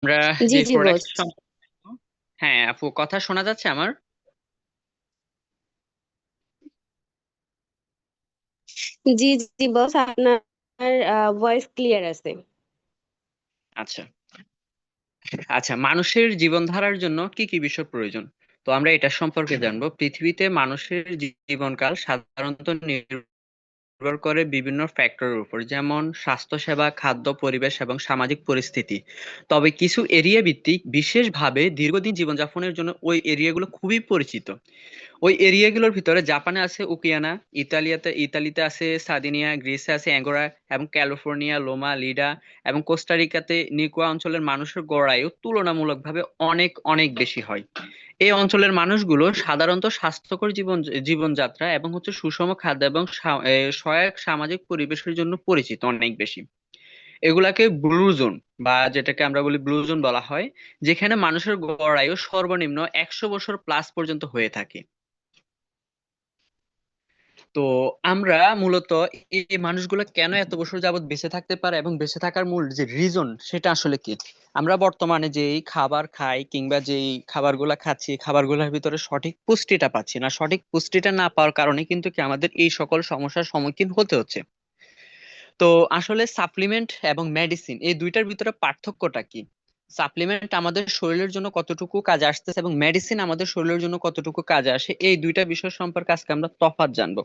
আমরা জি যে জি বস। প্রোডাক্ট। হ্যাঁ আপু, কথা শোনা যাচ্ছে আমার? জি জি বস, আপনার ভয়েস ক্লিয়ার আছে। আচ্ছা। আচ্ছা, মানুষের জীবনধারার জন্য কি কি বিষয় প্রয়োজন? তো আমরা এটা সম্পর্কে জানবো। পৃথিবীতে মানুষের জীবনকাল সাধারণত নির্ভর করে বিভিন্ন ফ্যাক্টরের উপর, যেমন স্বাস্থ্যসেবা, খাদ্য, পরিবেশ এবং সামাজিক পরিস্থিতি। তবে কিছু এরিয়া ভিত্তিক বিশেষভাবে দীর্ঘদিন জীবনযাপনের জন্য ওই এরিয়াগুলো খুবই পরিচিত। ওই এরিয়াগুলোর ভিতরে জাপানে আছে উকিয়ানা, ইতালিতে আছে সার্দিনিয়া, গ্রিসে আছে অ্যাঙ্গোরা, এবং ক্যালিফোর্নিয়া লোমা লিডা, এবং কোস্টারিকাতে নিকোয়া অঞ্চলের মানুষের গড় আয়ু তুলনামূলকভাবে অনেক অনেক বেশি হয়। এই অঞ্চলের মানুষগুলো সাধারণত স্বাস্থ্যকর জীবনযাত্রা এবং সুষম খাদ্য এবং সহায়ক সামাজিক পরিবেশের জন্য পরিচিত অনেক বেশি। এগুলাকে ব্লু জোন, বা যেটাকে আমরা বলি ব্লু জোন বলা হয়, যেখানে মানুষের গড় আয়ু সর্বনিম্ন 100 বছর প্লাস পর্যন্ত হয়ে থাকে। তো আমরা মূলত এই মানুষগুলো কেন এত বছর যাবত বেঁচে থাকতে পারে এবং বেঁচে থাকার মূল যে রিজন সেটা আসলে কি? আমরা বর্তমানে যেই খাবার খাই কিংবা যেই খাবারগুলা খাচ্ছি, খাবারগুলোর ভিতরে সঠিক পুষ্টিটা পাচ্ছি না। সঠিক পুষ্টিটা না পাওয়ার কারণে কিন্তু কি আমাদের এই সকল সমস্যার সম্মুখীন হতে হচ্ছে। তো আসলে সাপ্লিমেন্ট এবং মেডিসিন এই দুইটার ভিতরে পার্থক্যটা কি? সাপ্লিমেন্ট আমাদের শরীরের জন্য কতটুকু কাজে আসতেছে এবং মেডিসিন আমাদের শরীরের জন্য কতটুকু কাজে আসে, এই দুইটা বিষয় সম্পর্কে আজকে আমরা তফাৎ জানবো।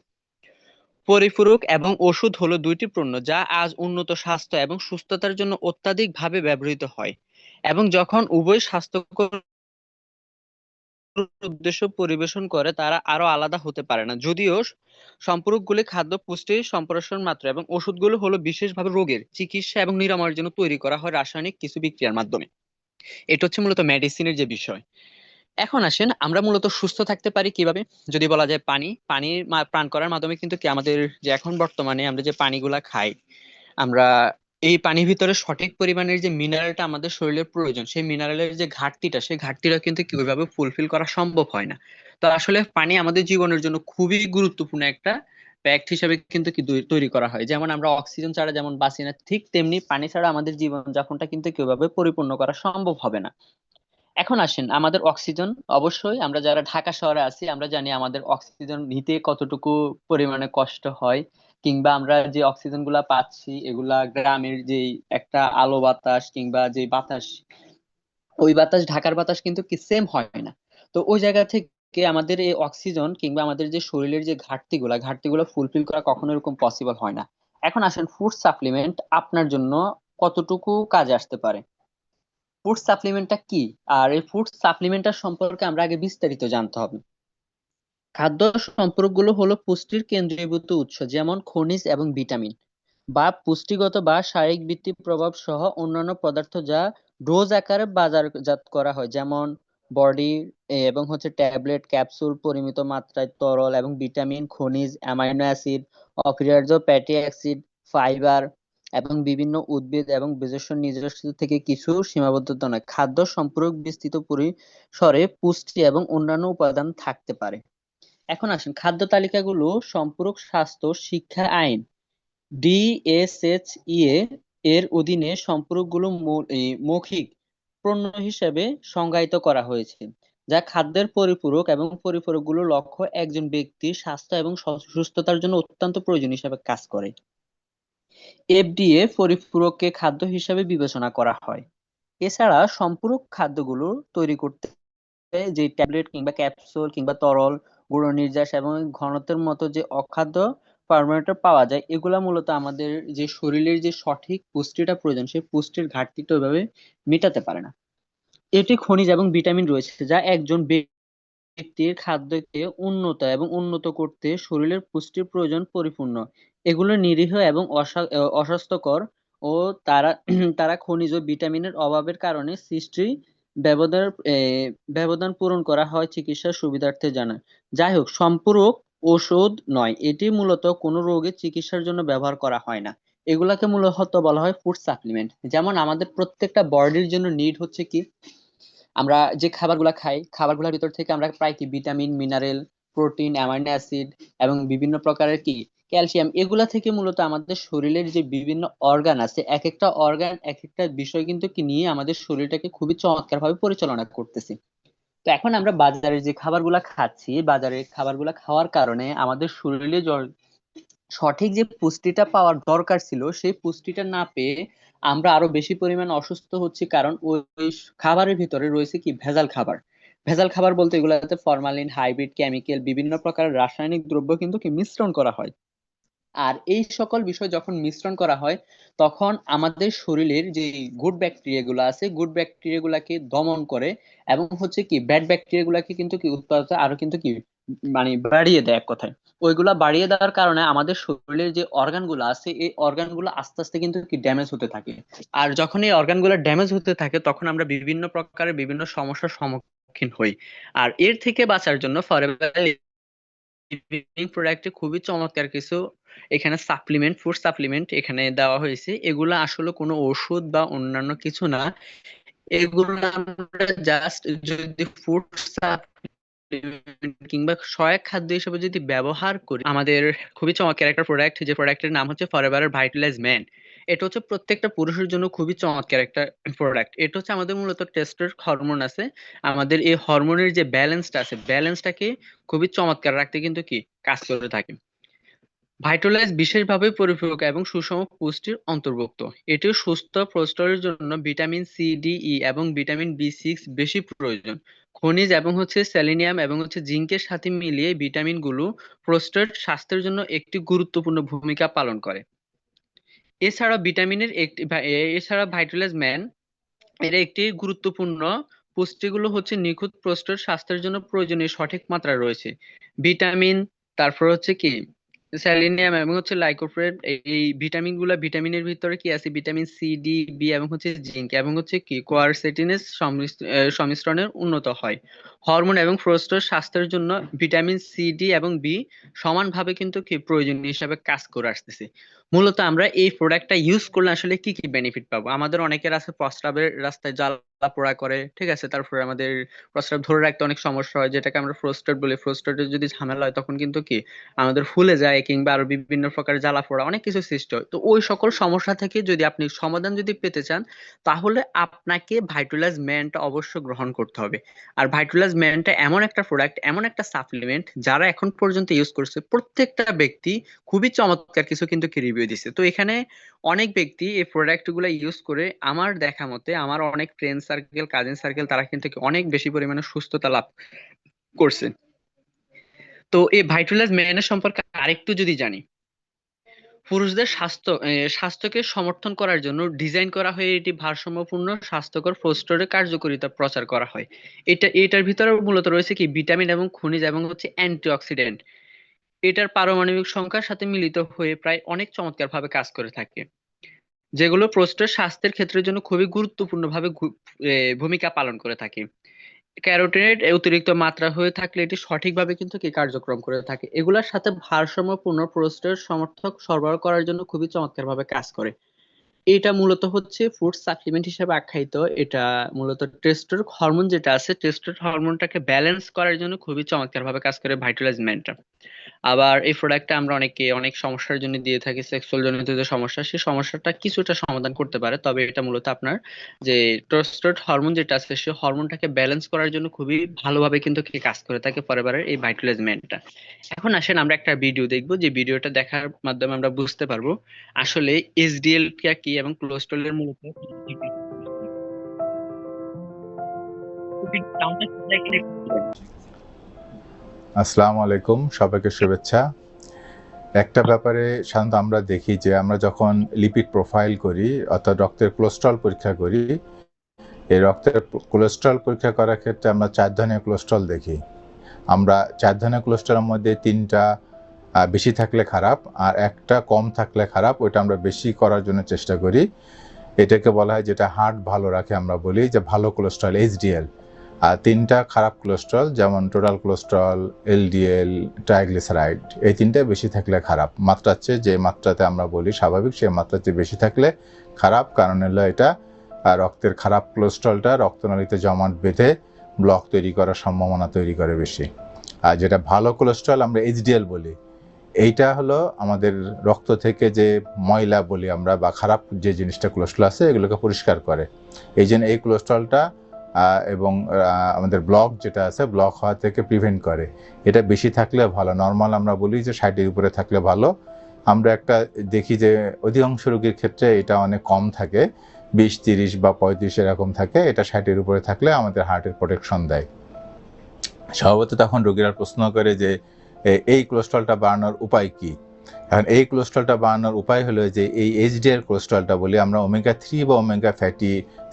পরিপূরক এবং ওষুধ হলো দুইটি পণ্য যা আজ উন্নত স্বাস্থ্য এবং সুস্থতার জন্য অত্যাধিকভাবে ব্যবহৃত হয়, এবং যখন উভয় স্বাস্থ্যকর উদ্দেশ্য পরিবেশন করে তারা আরো আলাদা হতে পারে না। যদিও সম্পূরকগুলি খাদ্য পুষ্টি সম্প্রসারণ মাত্র, এবং ওষুধগুলো হলো বিশেষভাবে রোগের চিকিৎসা এবং নিরাময়ের জন্য তৈরি করা হয় রাসায়নিক কিছু বিক্রিয়ার মাধ্যমে। এটা হচ্ছে মূলত মেডিসিনের যে বিষয়। এখন আসেন আমরা মূলত সুস্থ থাকতে পারি কিভাবে। যদি বলা যায় পানির পান করার মাধ্যমে কিন্তু কি আমাদের যে এখন বর্তমানে আমরা যে পানিগুলা খাই, আমরা এই পানির ভিতরে সঠিক পরিমাণের যে মিনারেলটা আমাদের শরীরের প্রয়োজন, সেই মিনারেলের যে ঘাটতিটা, সেই ঘাটতিটা কিন্তু কি ওইভাবে ফুলফিল করা সম্ভব হয় না। তো আসলে পানি আমাদের জীবনের জন্য খুবই গুরুত্বপূর্ণ একটা ফ্যাক্ট হিসেবে কিন্তু কি তৈরি করা হয়। যেমন আমরা অক্সিজেন ছাড়া যেমন বাঁচি না, ঠিক তেমনি পানি ছাড়া আমাদের জীবন যাপনটা কিন্তু কিভাবে পরিপূর্ণ করা সম্ভব হবে না। এখন আসেন আমাদের অক্সিজেন, অবশ্যই আমরা যারা ঢাকা শহরে আছি আমরা জানি আমাদের অক্সিজেন নিতে কতটুকু পরিমাণে কষ্ট হয়, কিংবা আমরা যে অক্সিজেন গুলা পাচ্ছি এগুলা গ্রামের যে একটা আলো বাতাস কিংবা যে বাতাস, ওই বাতাস ঢাকার বাতাস কিন্তু কি সেম হয় না। তো ওই জায়গা থেকে আমাদের এই অক্সিজেন কিংবা আমাদের যে শরীরের যে ঘাটতিগুলো ফুলফিল করা কখনো এরকম পসিবল হয় না। এখন আসেন ফুড সাপ্লিমেন্ট আপনার জন্য কতটুকু কাজে আসতে পারে। ফুড সাপ্লিমেন্টটা কি, আর এই ফুড সাপ্লিমেন্টটার সম্পর্কে আমরা আগে বিস্তারিত জানতে হবে। খাদ্য সম্পর্কগুলো হলো পুষ্টির কেন্দ্রীভূত উৎস, যেমন খনিজ এবং ভিটামিন, বা পুষ্টিগত বা শারীরিক ভিত্তিক প্রভাব সহ অন্যান্য পদার্থ যা ডোজ আকারে বাজারজাত করা হয়, যেমন বডি এবং ট্যাবলেট, ক্যাপসুল, পরিমিত মাত্রায় তরল, এবং ভিটামিন, খনিজ, অ্যামাইনো অ্যাসিড, অপরিহার্য ফ্যাটি অ্যাসিড, ফাইবার, এবং বিভিন্ন উদ্ভিদ এবং নিজস্ব নিজস্ব থেকে কিছু সীমাবদ্ধতা নয়। খাদ্য সম্পর্ক বিস্তৃত পরিসরে পুষ্টি এবং অন্যান্য উপাদান থাকতে পারে। এখন আসেন খাদ্য তালিকাগুলো। সম্পূরক স্বাস্থ্য শিক্ষা আইন ডিএসএইচইএ এর অধীনে সম্পূরকগুলো মৌখিক পণ্য হিসেবে সংজ্ঞায়িত করা হয়েছে, যা খাদ্যের পরিপূরক, এবং পরিপূরকগুলোর লক্ষ্য একজন ব্যক্তির স্বাস্থ্য এবং সুস্থতার জন্য অত্যন্ত প্রয়োজন হিসেবে কাজ করে। এফডিএ পরিপূরককে খাদ্য হিসেবে বিবেচনা করা হয়। এছাড়া সম্পূরক খাদ্যগুলো তৈরি করতে যে ট্যাবলেট কিংবা ক্যাপসুল কিংবা তরল, গুঁড়ো নির্যাস এবং ঘনত্বের মতো যে অখাদ্য ফার্মেন্টের পাওয়া যায়, এগুলা মূলত আমাদের যে শরীরের যে সঠিক পুষ্টিটা প্রয়োজন সেই পুষ্টির ঘাটতিটা ওইভাবে মেটাতে পারে না। এটি খনিজ এবং ভিটামিন রয়েছে যা একজন ব্যক্তির খাদ্যকে উন্নত করতে শরীরের পুষ্টির প্রয়োজন পরিপূর্ণ। এগুলো নিরীহ এবং অস্বাস্থ্যকর, ও তারা তারা খনিজ ও ভিটামিনের অভাবের কারণে সৃষ্টি ব্যবধান ব্যবধান পূরণ করা হয় চিকিৎসার সুবিধার্থে জানা। যাই হোক, সম্পূরক ওষুধ নয়, এটি মূলত কোনো রোগের চিকিৎসার জন্য ব্যবহার করা হয় না। এগুলাকে মূলত বলা হয় ফুড সাপ্লিমেন্ট। যেমন আমাদের প্রত্যেকটা বডির জন্য নিড হচ্ছে কি, আমরা যে খাবারগুলো খাই খাবারগুলোর ভিতর থেকে আমরা প্রায় কি vitamin, mineral, protein, amino acid এবং বিভিন্ন প্রকারের কি ক্যালসিয়াম, এগুলা থেকে মূলত আমাদের শরীরের যে বিভিন্ন অর্গান আছে, এক একটা অর্গান এক একটা বিষয় কিন্তু কি নিয়ে আমাদের শরীরটাকে খুবই চমৎকার ভাবে পরিচালনা করতেছে। তো এখন আমরা বাজারে যে খাবারগুলা খাচ্ছি, বাজারের খাবারগুলা খাওয়ার কারণে আমাদের শরীরে সঠিক যে পুষ্টিটা পাওয়ার দরকার ছিল সেই পুষ্টিটা না পেয়ে আমরা আরো বেশি পরিমাণ অসুস্থ হচ্ছি, কারণ ওই খাবারের ভিতরে রয়েছে কি ভেজাল খাবার। ভেজাল খাবার বলতে এগুলাতে ফরমালিন, হাইব্রিড কেমিক্যাল, বিভিন্ন প্রকার রাসায়নিক দ্রব্য কিন্তু কি মিশ্রণ করা হয়। আর এই সকল বিষয় যখন মিশ্রণ করা হয় তখন আমাদের শরীরের যে গুড ব্যাকটেরিয়া গুলো আছে, গুড ব্যাকটেরিয়া গুলাকে দমন করে এবং হচ্ছে কি ব্যাড ব্যাকটেরিয়া গুলাকে কিন্তু কি উৎপাদন আরো কিন্তু কি মানে বাড়িয়ে দেয় এক কথায়। ওইগুলা বাড়িয়ে দেওয়ার কারণে আমাদের শরীরের যে অর্গান গুলো আছে এই অর্গান গুলো আস্তে আস্তে কিন্তু কি ড্যামেজ হতে থাকে। আর যখন এই অর্গান গুলো ড্যামেজ হতে থাকে তখন আমরা বিভিন্ন প্রকারের বিভিন্ন সমস্যার সম্মুখীন হই। আর এর থেকে বাঁচার জন্য ফরএভার লিভিং প্রোডাক্টে খুবই চমৎকার কিছু এখানে সাপ্লিমেন্ট, ফুড সাপ্লিমেন্ট এখানে দেওয়া হয়েছে। এগুলো আসলে কোনো ওষুধ বা অন্যান্য কিছু না, এগুলো আমরা জাস্ট যদি ফুড সাপ্লিমেন্ট কিংবা সহায়ক খাদ্য হিসেবে যদি ব্যবহার করি, আমাদের খুবই চমৎকার একটা প্রোডাক্ট, যে প্রোডাক্টের নাম হচ্ছে ফরএভার ভাইটালাইজ ম্যান। এটা হচ্ছে প্রত্যেকটা পুরুষের জন্য খুবই চমৎকার একটা প্রোডাক্ট। এটা হচ্ছে আমাদের মূলত টেস্টের হরমোন আছে, আমাদের এই হরমোনের যে ব্যালেন্সটা আছে ব্যালেন্সটাকে খুবই চমৎকার রাখতে কিন্তু কি কাজ করে থাকে। ভাইটোলাইজ বিশেষভাবে পরিপূরক এবং সুষম পুষ্টির অন্তর্ভুক্ত। এটিও সুস্থ প্রস্রাবের জন্য ভিটামিন সি, ডি, ই এবং ভিটামিন বি6 বেশি প্রয়োজন। খনিজ এবং হচ্ছে সেলেনিয়াম এবং হচ্ছে জিঙ্কের সাথে মিলিয়ে ভিটামিন গুলো প্রোস্টেট স্বাস্থ্যের জন্য একটি গুরুত্বপূর্ণ ভূমিকা পালন করে। এছাড়া ভিটামিনের একটি এছাড়া ভাইটোলাইজ ম্যান এর একটি গুরুত্বপূর্ণ পুষ্টিগুলো হচ্ছে নিখুঁত প্রোস্টেট স্বাস্থ্যের জন্য প্রয়োজনীয় সঠিক মাত্রা রয়েছে ভিটামিন, তারপর হচ্ছে কি সেলেনিয়াম এবং হচ্ছে লাইকোপেন। এই ভিটামিনের ভিতরে কি আছে ভিটামিন সি, ডি, বি এবং হচ্ছে জিঙ্ক এবং হচ্ছে কি কোয়ারসেটিনের সংমিশ্রণের উন্নত হয়। হরমোন এবং প্রোস্টেট স্বাস্থ্যের জন্য ভিটামিন সি, ডি এবং বি সমানভাবে কিন্তু কি প্রয়োজনীয় হিসাবে কাজ করে আসতেছে। মূলত আমরা এই প্রোডাক্টটা ইউজ করলে আসলে কি কি বেনিফিট পাবো? আমাদের অনেকের আছে প্রস্রাবের রাস্তায় জ্বালা পোড়া করে, ঠিক আছে, তারপরে আমাদের প্রস্রাব ধরে রাখতে অনেক সমস্যা হয়, যেটাকে আমরা ফ্রোস্টেট বলি। ফ্রোস্টেটের যদি ঝামেলা হয় তখন কিন্তু কি আমাদের ফুলে যায় কিংবা আরো বিভিন্ন প্রকার জ্বালা পোড়া অনেক কিছু সৃষ্টি হয়। তো ওই সকল সমস্যা থেকে যদি আপনি সমাধান যদি পেতে চান তাহলে আপনাকে ভাইটোলাস ম্যানটা অবশ্য গ্রহণ করতে হবে। আর ভাইটোলাস ম্যানটা এমন একটা প্রোডাক্ট, এমন একটা সাপ্লিমেন্ট যারা এখন পর্যন্ত ইউজ করছে প্রত্যেকটা ব্যক্তি খুবই চমৎকার কিছু কিন্তু কি রিভিউ দিছে। তো এখানে অনেক ব্যক্তি এই প্রোডাক্ট গুলা ইউজ করে আমার দেখা মতে আমার অনেক ফ্রেন্ড সার্কেল, কাজিন সার্কেল তারা কিন্তু কি অনেক বেশি পরিমাণে সুস্থতা লাভ করছে। তো এই ভাইটালাইজ ম্যানের সম্পর্কে আরেকটু যদি জানি, পুরুষদের স্বাস্থ্যকে সমর্থন করার জন্য ডিজাইন করা হয় এটি ভারসাম্যপূর্ণ স্বাস্থ্যকর প্রস্তুতের কার্যকারিতা প্রচার করা হয়। এটার ভিতরে মূলত রয়েছে কি ভিটামিন এবং খনিজ এবং হচ্ছে অ্যান্টিঅক্সিডেন্ট। এটার পারমাণবিক সংখ্যার সাথে মিলিত হয়ে প্রায় অনেক চমৎকার ভাবে কাজ করে থাকে, যেগুলো প্রোস্টেট স্বাস্থ্যের ক্ষেত্রের জন্য খুবই গুরুত্বপূর্ণ ভাবে ভূমিকা পালন করে থাকে। ক্যারোটিনের অতিরিক্ত মাত্রা হয়ে থাকলে এটি সঠিকভাবে কিন্তু কি কার্যক্রম করে থাকে। এগুলোর সাথে ভারসাম্যপূর্ণ প্রোস্টেট সমর্থক সরবরাহ করার জন্য খুবই চমৎকারভাবে কাজ করে। এটা মূলত হচ্ছে ফুড সাপ্লিমেন্ট হিসেবে আখ্যায়িত। এটা মূলত টেস্টোস্টেরন হরমোন যেটা আছে, টেস্টোস্টেরন হরমোনটাকে ব্যালেন্স করার জন্য খুবই চমৎকারভাবে কাজ করে ভাইটালাইজ ম্যানটা। আবার এই প্রোডাক্টটা আমরা অনেকে অনেক সমস্যার জন্য দিয়ে থাকি, সেক্সুয়াল জনিত যে সমস্যা সেই সমস্যাটা কিছুটা সমাধান করতে পারে। তবে এটা মূলত আপনার যে টেস্টোস্টেরন হরমোন যেটা আছে সেই হরমোনটাকে ব্যালেন্স করার জন্য খুবই ভালোভাবে কিন্তু কি কাজ করে থাকে ফরএভারের এই ভাইটালাইজ ম্যানটা। এখন আসেন আমরা একটা ভিডিও দেখবো, যে ভিডিওটা দেখার মাধ্যমে আমরা বুঝতে পারবো আসলে এইচডিএল কি এবং কোলেস্টেরলের মূলত কি কি বিষয়। আসসালামু আলাইকুম, সবাইকে শুভেচ্ছা। একটা ব্যাপারে সাধারণত আমরা দেখি যে আমরা যখন লিপিড প্রোফাইল করি অর্থাৎ রক্তের কোলেস্ট্রল পরীক্ষা করি, এই রক্তের কোলেস্ট্রল পরীক্ষা করার ক্ষেত্রে আমরা 4 ধরনের কোলেস্ট্রল দেখি। আমরা 4 ধরনের কোলেস্ট্রলের মধ্যে 3টা বেশি থাকলে খারাপ আর একটা কম থাকলে খারাপ, ওইটা আমরা বেশি করার জন্য চেষ্টা করি। এটাকে বলা হয়, যেটা হার্ট ভালো রাখে, আমরা বলি যে ভালো কোলেস্ট্রল এইচডিএল। আর 3টা খারাপ কোলেস্ট্রল যেমন টোটাল কোলেস্ট্রল, এলডিএল, ট্রাইগ্লিসারাইড, এই 3টা বেশি থাকলে খারাপ। মাত্রার চেয়ে যে মাত্রাতে আমরা বলি স্বাভাবিক সেই মাত্রার চেয়ে বেশি থাকলে খারাপ। কারণ হলো এটা রক্তের খারাপ কোলেস্ট্রলটা রক্তনালীতে জমাট বেঁধে ব্লক তৈরি করার সম্ভাবনা তৈরি করে বেশি। আর যেটা ভালো কোলেস্ট্রল আমরা এইচডিএল বলি, এইটা হলো আমাদের রক্ত থেকে যে ময়লা বলি আমরা বা খারাপ যে জিনিসটা কোলেস্ট্রল আছে এগুলোকে পরিষ্কার করে। এই জন্য এই কোলেস্ট্রলটা এবং আমাদের ব্লক যেটা আছে ব্লক হওয়া থেকে প্রিভেন্ট করে। এটা বেশি থাকলে ভালো। নর্মাল আমরা বলি যে 60-এর উপরে থাকলে ভালো। আমরা একটা দেখি যে অধিকাংশ রোগীর ক্ষেত্রে এটা অনেক কম থাকে, 20-30 বা 35 এরকম থাকে। এটা 60-এর উপরে থাকলে আমাদের হার্টের প্রোটেকশন দেয়। স্বভাবত তখন রোগীরা প্রশ্ন করে যে এই কোলেস্ট্রলটা বাড়ানোর উপায় কি? এখন এই কোলেস্ট্রলটা বাড়ানোর উপায় হলো যে এই এইচডিএল কোলেস্ট্রলটা বলি আমরা ওমেগা 3 বা ওমেগা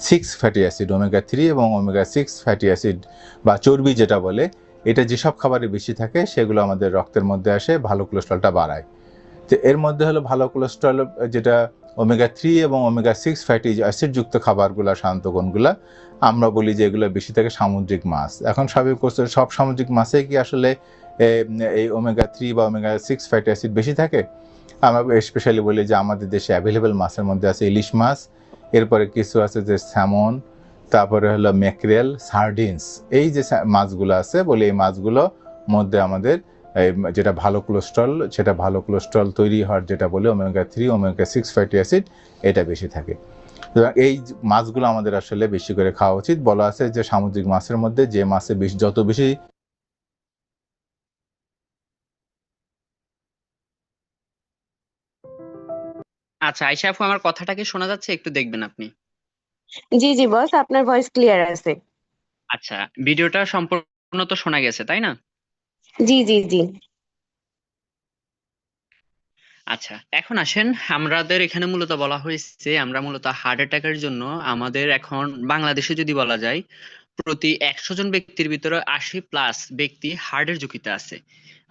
6 ফ্যাটি অ্যাসিড, ওমেগা 3 এবং ওমেগা 6 ফ্যাটি অ্যাসিড বা চর্বি যেটা বলে, এটা যেসব খাবারে বেশি থাকে সেগুলো আমাদের রক্তের মধ্যে আসে ভালো কোলেস্ট্রলটা বাড়ায়। তো এর মধ্যে হলো ভালো কোলেস্ট্রল যেটা ওমেগা 3 এবং ওমেগা 6 ফ্যাটি অ্যাসিডযুক্ত খাবারগুলো শান্ত কোনগুলা আমরা বলি যে এগুলো বেশি থাকে সামুদ্রিক মাছ। এখন সব সামুদ্রিক মাছে কি আসলে এই ওমেগা 3 বা ওমেগা 6 ফ্যাটি অ্যাসিড বেশি থাকে? আমরা স্পেশালি বলি যে আমাদের দেশে অ্যাভেলেবেল মাছের মধ্যে আছে ইলিশ মাছ, এরপরে কিছু আছে যে স্যামন, তারপরে হলো ম্যাকরেল, সার্ডিনস। এই যে মাছগুলো আছে বলি এই মাছগুলো মধ্যে আমাদের যেটা ভালো কোলেস্ট্রল, সেটা ভালো কোলেস্ট্রল তৈরি হওয়ার যেটা বলে ওমেগা 3 ওমেগা 6 ফ্যাটি অ্যাসিড এটা বেশি থাকে। এই মাছগুলো আমাদের আসলে বেশি করে খাওয়া উচিত। বলা আছে যে সামুদ্রিক মাছের মধ্যে যে মাছে যত বেশি আচ্ছা আয়শা আপু, আমার কথাটা কি শোনা যাচ্ছে? একটু দেখবেন আপনি। জি জি বস, আপনার ভয়েস ক্লিয়ার আছে। আচ্ছা, ভিডিওটা সম্পূর্ণ তো শোনা গেছে তাই না? জি জি জি। আচ্ছা, এখন আসেন, আমাদের এখানে মূলত বলা হয়েছে আমরা মূলত হার্ট অ্যাটাকের জন্য আমাদের এখন বাংলাদেশে যদি বলা যায় প্রতি 100 জন ব্যক্তির ভিতরে 80+ ব্যক্তি হার্টের ঝুঁকিতে আছে।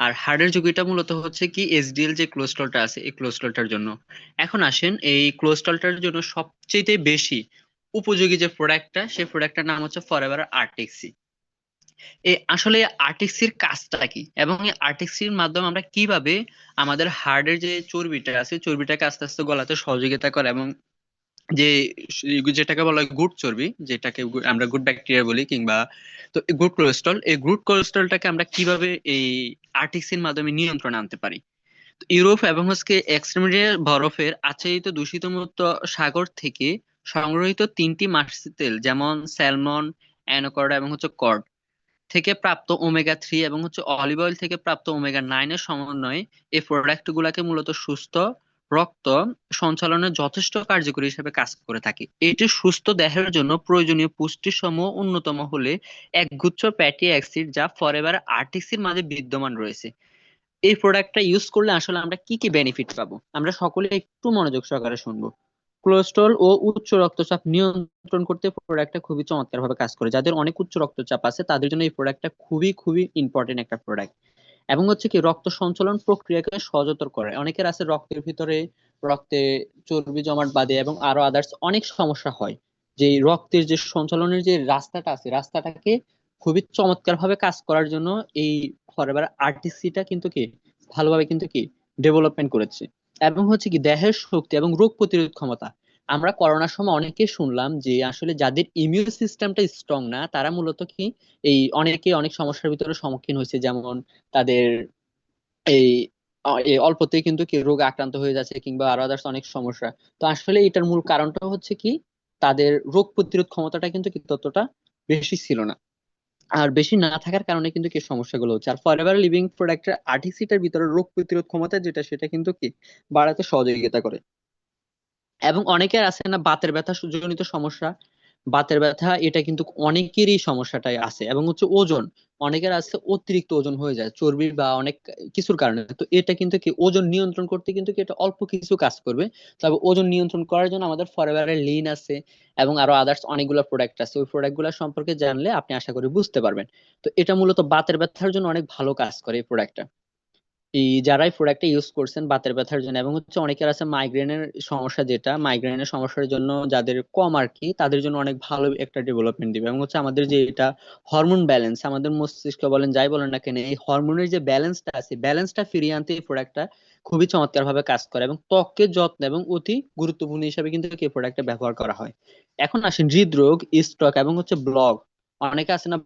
আর হার্টের ঝুঁকিটা মূলত হচ্ছে কি এসডিএল যে কোলেস্ট্রলটা আছে এই কোলেস্ট্রলটার জন্য। এখন আসেন, এই কোলেস্ট্রলটার জন্য সবচেয়ে বেশি উপযোগী যে প্রোডাক্টটা, সেই প্রোডাক্টটার নাম হচ্ছে ফরএভার আরটিক্সি। আসলে আরটিক্সির কাজটা কি এবং এই আরটিক্সির মাধ্যমে আমরা কিভাবে আমাদের হার্টের যে চর্বিটা আছে চর্বিটাকে আস্তে আস্তে গলাতে সহযোগিতা করে, এবং যে যেটাকে বলা হয় গুড চর্বি, যেটাকে আমরা গুড ব্যাকটেরিয়া বলি, কিংবা তো গুড কোলেস্ট্রল, এই গুড কোলেস্ট্রলটাকে আমরা কিভাবে এই আরটিক্সির মাধ্যমে নিয়ন্ত্রণে আনতে পারি। তো ইউরোপ এবং হচ্ছে এক্সট্রিমিটি বরফের আচ্ছাদিত দূষিত মুক্ত সাগর থেকে সংগ্রহিত 3টি মাছের তেল, যেমন স্যালমন, অ্যানাকোন্ডা এবং হচ্ছে কড থেকে প্রাপ্ত ওমেগা 3 এবং হচ্ছে অলিভ অয়েল থেকে প্রাপ্ত ওমেগা 9 এর সমন্বয়ে এই প্রোডাক্ট গুলাকে মূলত সুস্থ রক্ত সঞ্চালনে যথেষ্ট কার্যকরী হিসেবে কাজ করে থাকে। এটি সুস্থ দেহের জন্য প্রয়োজনীয় পুষ্টিসমূহ অন্যতম হলে একগুচ্ছ ফ্যাটি অ্যাসিড যা ফরএভার আরটিসির মাঝে বিদ্যমান রয়েছে। এই প্রোডাক্টটা ইউজ করলে আসলে আমরা কি কি বেনিফিট পাবো, আমরা সকলে একটু মনোযোগ সহকারে শুনবো। কোলেস্ট্রল ও উচ্চ রক্তচাপ নিয়ন্ত্রণ করতে প্রোডাক্টটা খুবই চমৎকার ভাবে কাজ করে। যাদের অনেক উচ্চ রক্তচাপ আছে তাদের জন্য এই প্রোডাক্টটা খুবই খুবই ইম্পর্টেন্ট একটা প্রোডাক্ট। এবং হচ্ছে কি রক্ত সঞ্চালন প্রক্রিয়াকে সহজতর করে। অনেকের আছে রক্তের ভিতরে রক্তে চর্বি জমাট বাঁধে এবং আরো আদার্স অনেক সমস্যা হয়, যে এই রক্তের যে সঞ্চালনের যে রাস্তাটা আছে রাস্তাটাকে খুবই চমৎকার ভাবে কাজ করার জন্য এই ফরএভার আরটিসিটা কিন্তু কি ভালোভাবে কিন্তু কি ডেভেলপমেন্ট করেছে। এবং হচ্ছে কি দেহের শক্তি এবং রোগ প্রতিরোধ ক্ষমতা। আমরা করোনার সময় অনেকে শুনলাম যে আসলে যাদের ইমিউন সিস্টেমটা স্ট্রং না তারা মূলত কি এই অনেকে অনেক সমস্যার ভিতরে সম্মুখীন হয়েছে, যেমন তাদের এই এই অল্পতেই কিন্তু কি রোগে আক্রান্ত হয়ে যাচ্ছে কিংবা আরো আদার্স অনেক সমস্যা। তো আসলে এটার মূল কারণটা হচ্ছে কি তাদের রোগ প্রতিরোধ ক্ষমতাটা কিন্তু কি ততটা বেশি ছিল না। আর বেশি না থাকার কারণে কিন্তু কি সমস্যাগুলো হচ্ছে। আর ফরএভার লিভিং প্রোডাক্টের আর্টিসিটার ভিতরে রোগ প্রতিরোধ ক্ষমতা যেটা সেটা কিন্তু কি বাড়াতে সহযোগিতা করে। এবং অনেকের আছে না বাতের ব্যথা জনিত সমস্যা, বাতের ব্যথা এটা কিন্তু অনেকেরই সমস্যাটাই আছে। এবং হচ্ছে ওজন, অনেকের আছে অতিরিক্ত ওজন হয়ে যায় চর্বি বা অনেক কিছুর কারণে। তো এটা কিন্তু কি ওজন নিয়ন্ত্রণ করতে কিন্তু কি এটা অল্প কিছু কাজ করবে। তবে ওজন নিয়ন্ত্রণ করার জন্য আমাদের ফরএভারের লিন আছে এবং আরো আদার্স অনেকগুলো প্রোডাক্ট আছে, ওই প্রোডাক্ট গুলো সম্পর্কে জানলে আপনি আশা করি বুঝতে পারবেন। তো এটা মূলত বাতের ব্যথার জন্য অনেক ভালো কাজ করে এই প্রোডাক্টটা। এই যারাই প্রোডাক্টটা ইউজ করছেন বাতের ব্যথার জন্য, এবং হচ্ছে অনেকের আছে মাইগ্রেনের সমস্যা, যেটা মাইগ্রেনের সমস্যার জন্য যাদের কম আর কি তাদের জন্য অনেক ভালো একটা ডেভেলপমেন্ট দিবে। এবং হচ্ছে আমাদের যে এটা হরমোন ব্যালেন্স, আমাদের মস্তিষ্ক বলেন যাই বলেন না কেন, এই হরমোনের যে ব্যালেন্সটা আছে ব্যালেন্সটা ফিরিয়ে আনতে এই প্রোডাক্টটা খুবই চমৎকার ভাবে কাজ করে। এবং ত্বকের যত্ন এবং অতি গুরুত্বপূর্ণ হিসাবে কিন্তু এই প্রোডাক্টটা ব্যবহার করা হয়। এখন আসেন হৃদরোগ, স্ট্রোক এবং হচ্ছে ব্লক। অনেকে আছে না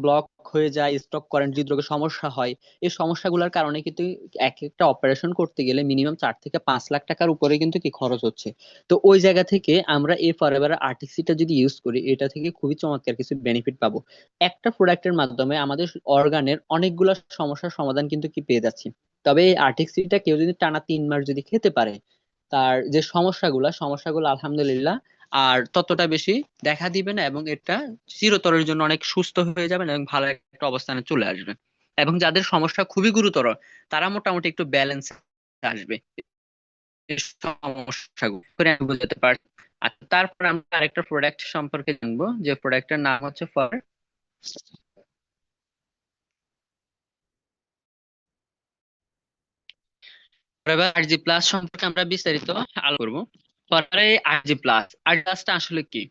ব্লক হয়ে যায়, স্টক করেন, হৃদরোগের সমস্যা হয়। এই সমস্যাগুলোর কারণে কিন্তু এক একটা অপারেশন করতে গেলে মিনিমাম 4 থেকে 5 লাখ টাকার উপরে কিন্তু কি খরচ হচ্ছে। তো ওই জায়গা থেকে আমরা এই ফরএভার আরটিসিটা যদি ইউজ করি, এটা থেকে খুবই চমৎকার কিছু বেনিফিট পাবো। একটা প্রোডাক্টের মাধ্যমে আমাদের অর্গানের অনেকগুলো সমস্যার সমাধান কিন্তু কি পেয়ে যাচ্ছি। তবে এই আরটিসিটা কেউ যদি টানা 3 মাস যদি খেতে পারে, তার যে সমস্যাগুলো আলহামদুলিল্লাহ আর ততটা বেশি দেখা দিবে না, এবং এটা চিরতরের জন্য অনেক সুস্থ হয়ে যাবেন এবং ভালো একটা অবস্থানে চলে আসবে। এবং যাদের সমস্যা খুবই গুরুতর, তারা মোটামুটি একটু ব্যালেন্স আসবে এই সমস্যাগুলো করে আমি বোঝাতে পারি। আর তারপর আমরা আরেকটা প্রোডাক্ট সম্পর্কে জানবো, যে প্রোডাক্টের নাম হচ্ছে ফরএভার আরজি প্লাস সম্পর্কে আমরা বিস্তারিত আলোচনা করবো। ফরএভার আরজি প্লাস, আরজি প্লাসটা আসলে কি?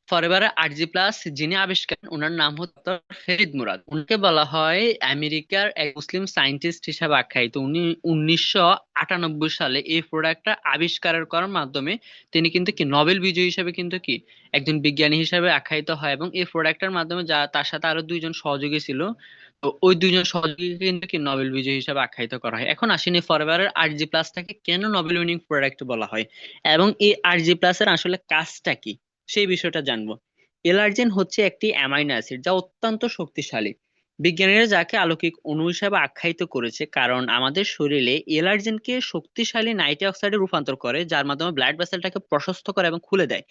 ফরএভার আরজি প্লাস যিনি আবিষ্কার, ওনার নাম হচ্ছে ফেরিদ মুরাদ। উনাকে বলা হয় আমেরিকার এক মুসলিম সায়েন্টিস্ট হিসাবে আখ্যায়িত। উনি 1998 সালে এই প্রোডাক্টটা আবিষ্কার করার মাধ্যমে তিনি কিন্তু কি নোবেল বিজয়ী হিসেবে কিন্তু কি একজন বিজ্ঞানী হিসেবে আখ্যায়িত হয়। এবং এই প্রোডাক্টের মাধ্যমে যা তার সাথে আরো 2 জন সহযোগী ছিল, তো ওই 2 জন সহযোগীকে কিন্তু কি নোবেল বিজয়ী হিসেবে আখ্যায়িত করা হয়। এখন আসেনি ফরএভার আরজি প্লাসটাকে কেন নোবেল উইনিং প্রোডাক্ট বলা হয়, এবং এই আরজি প্লাসের আসলে কাজটা কি সেই বিষয়টা জানবো। এলার্জেন হচ্ছে একটি অ্যামাইনো অ্যাসিড যা অত্যন্ত শক্তিশালী। বিজ্ঞানীরা যাকে আলৌকিক অণু হিসেবে আখ্যায়িত করেছে, কারণ আমাদের শরীরে এলার্জেনকে শক্তিশালী নাইট্রিক অক্সাইডে রূপান্তর করে, যার মাধ্যমে ব্লাড ভেসেলটাকে প্রশস্ত করে এবং খুলে দেয়,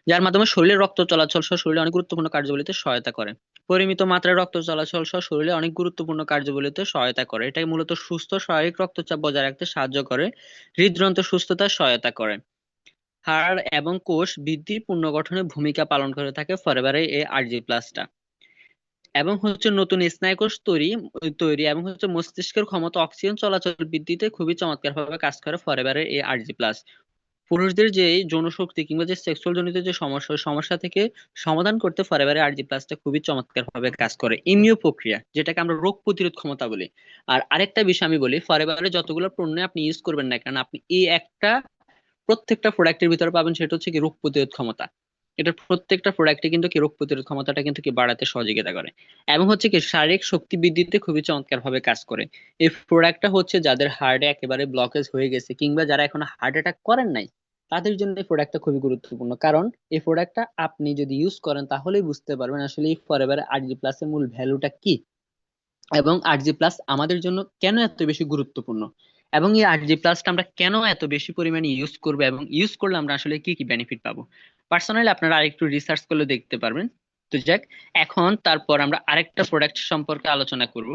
যার মাধ্যমে শরীরে রক্ত চলাচল সহ শরীরে অনেক গুরুত্বপূর্ণ কার্যাবলীতে সহায়তা করে। পরিমিত মাত্রায় রক্ত চলাচল সহ শরীরে অনেক গুরুত্বপূর্ণ কার্যাবলীতে সহায়তা করে। এটাই মূলত সুস্থ স্বাভাবিক রক্তচাপ বজায় রাখতে সাহায্য করে, হৃদযন্ত্র সুস্থতায় সহায়তা করে, হাড় এবং কোষ বৃদ্ধি পুনর্গঠনে ভূমিকা পালন করে থাকে ফরএভারের এই আরজি প্লাসটা। এবং হচ্ছে নতুন স্নায়ুকোষ তৈরি তৈরি এবং হচ্ছে মস্তিষ্কের ক্ষমতা অক্সিজেন চলাচল বৃদ্ধিতে খুবই চমৎকার ভাবে কাজ করে ফরএভারের এই আরজি প্লাস। পুরুষদের যে এই যৌন শক্তি কিংবা যে সেক্সুয়াল জনিত যে সমস্যা, ওই সমস্যা থেকে সমাধান করতে ফরএভারের আরজি প্লাসটা খুবই চমৎকার ভাবে কাজ করে। ইমিউ প্রক্রিয়া, যেটাকে আমরা রোগ প্রতিরোধ ক্ষমতা বলি। আর আরেকটা বিষয় আমি বলি, ফরএভারের যতগুলো পণ্য আপনি ইউজ করবেন না কেন, আপনি এই একটা প্রত্যেকটা প্রোডাক্টের ভিতরে পাবেন, সেটা হচ্ছে কি রোগ প্রতিরোধ ক্ষমতা। এটার প্রত্যেকটা প্রোডাক্টে কিন্তু কি রোগ প্রতিরোধ ক্ষমতাটা কিন্তু কি বাড়াতে সহযোগিতা করে, এবং হচ্ছে কি শারীরিক শক্তি বৃদ্ধিতে খুবই চমৎকার ভাবে কাজ করে। এই প্রোডাক্টটা হচ্ছে যাদের হার্টে একেবারে ব্লকেজ হয়ে গেছে কিংবা যারা এখনো হার্ট অ্যাটাক করেন নাই, তাদের জন্য এই প্রোডাক্টটা খুবই গুরুত্বপূর্ণ। কারণ এই প্রোডাক্টটা আপনি যদি ইউজ করেন তাহলেই বুঝতে পারবেন আসলে এই ফরএভার আরজি প্লাস এর মূল ভ্যালুটা কি, এবং আরজি প্লাস আমাদের জন্য কেন এত বেশি গুরুত্বপূর্ণ, এবং এই আরজি প্লাসটা আমরা কেন এত বেশি পরিমাণে ইউজ করবো, এবং ইউজ করলে আমরা আসলে কি কি বেনিফিট পাবো। পার্সোনালি আপনারা আরেকটু রিসার্চ করলে দেখতে পারবেন। তো যাক, এখন তারপর আমরা আরেকটা প্রোডাক্ট সম্পর্কে আলোচনা করব।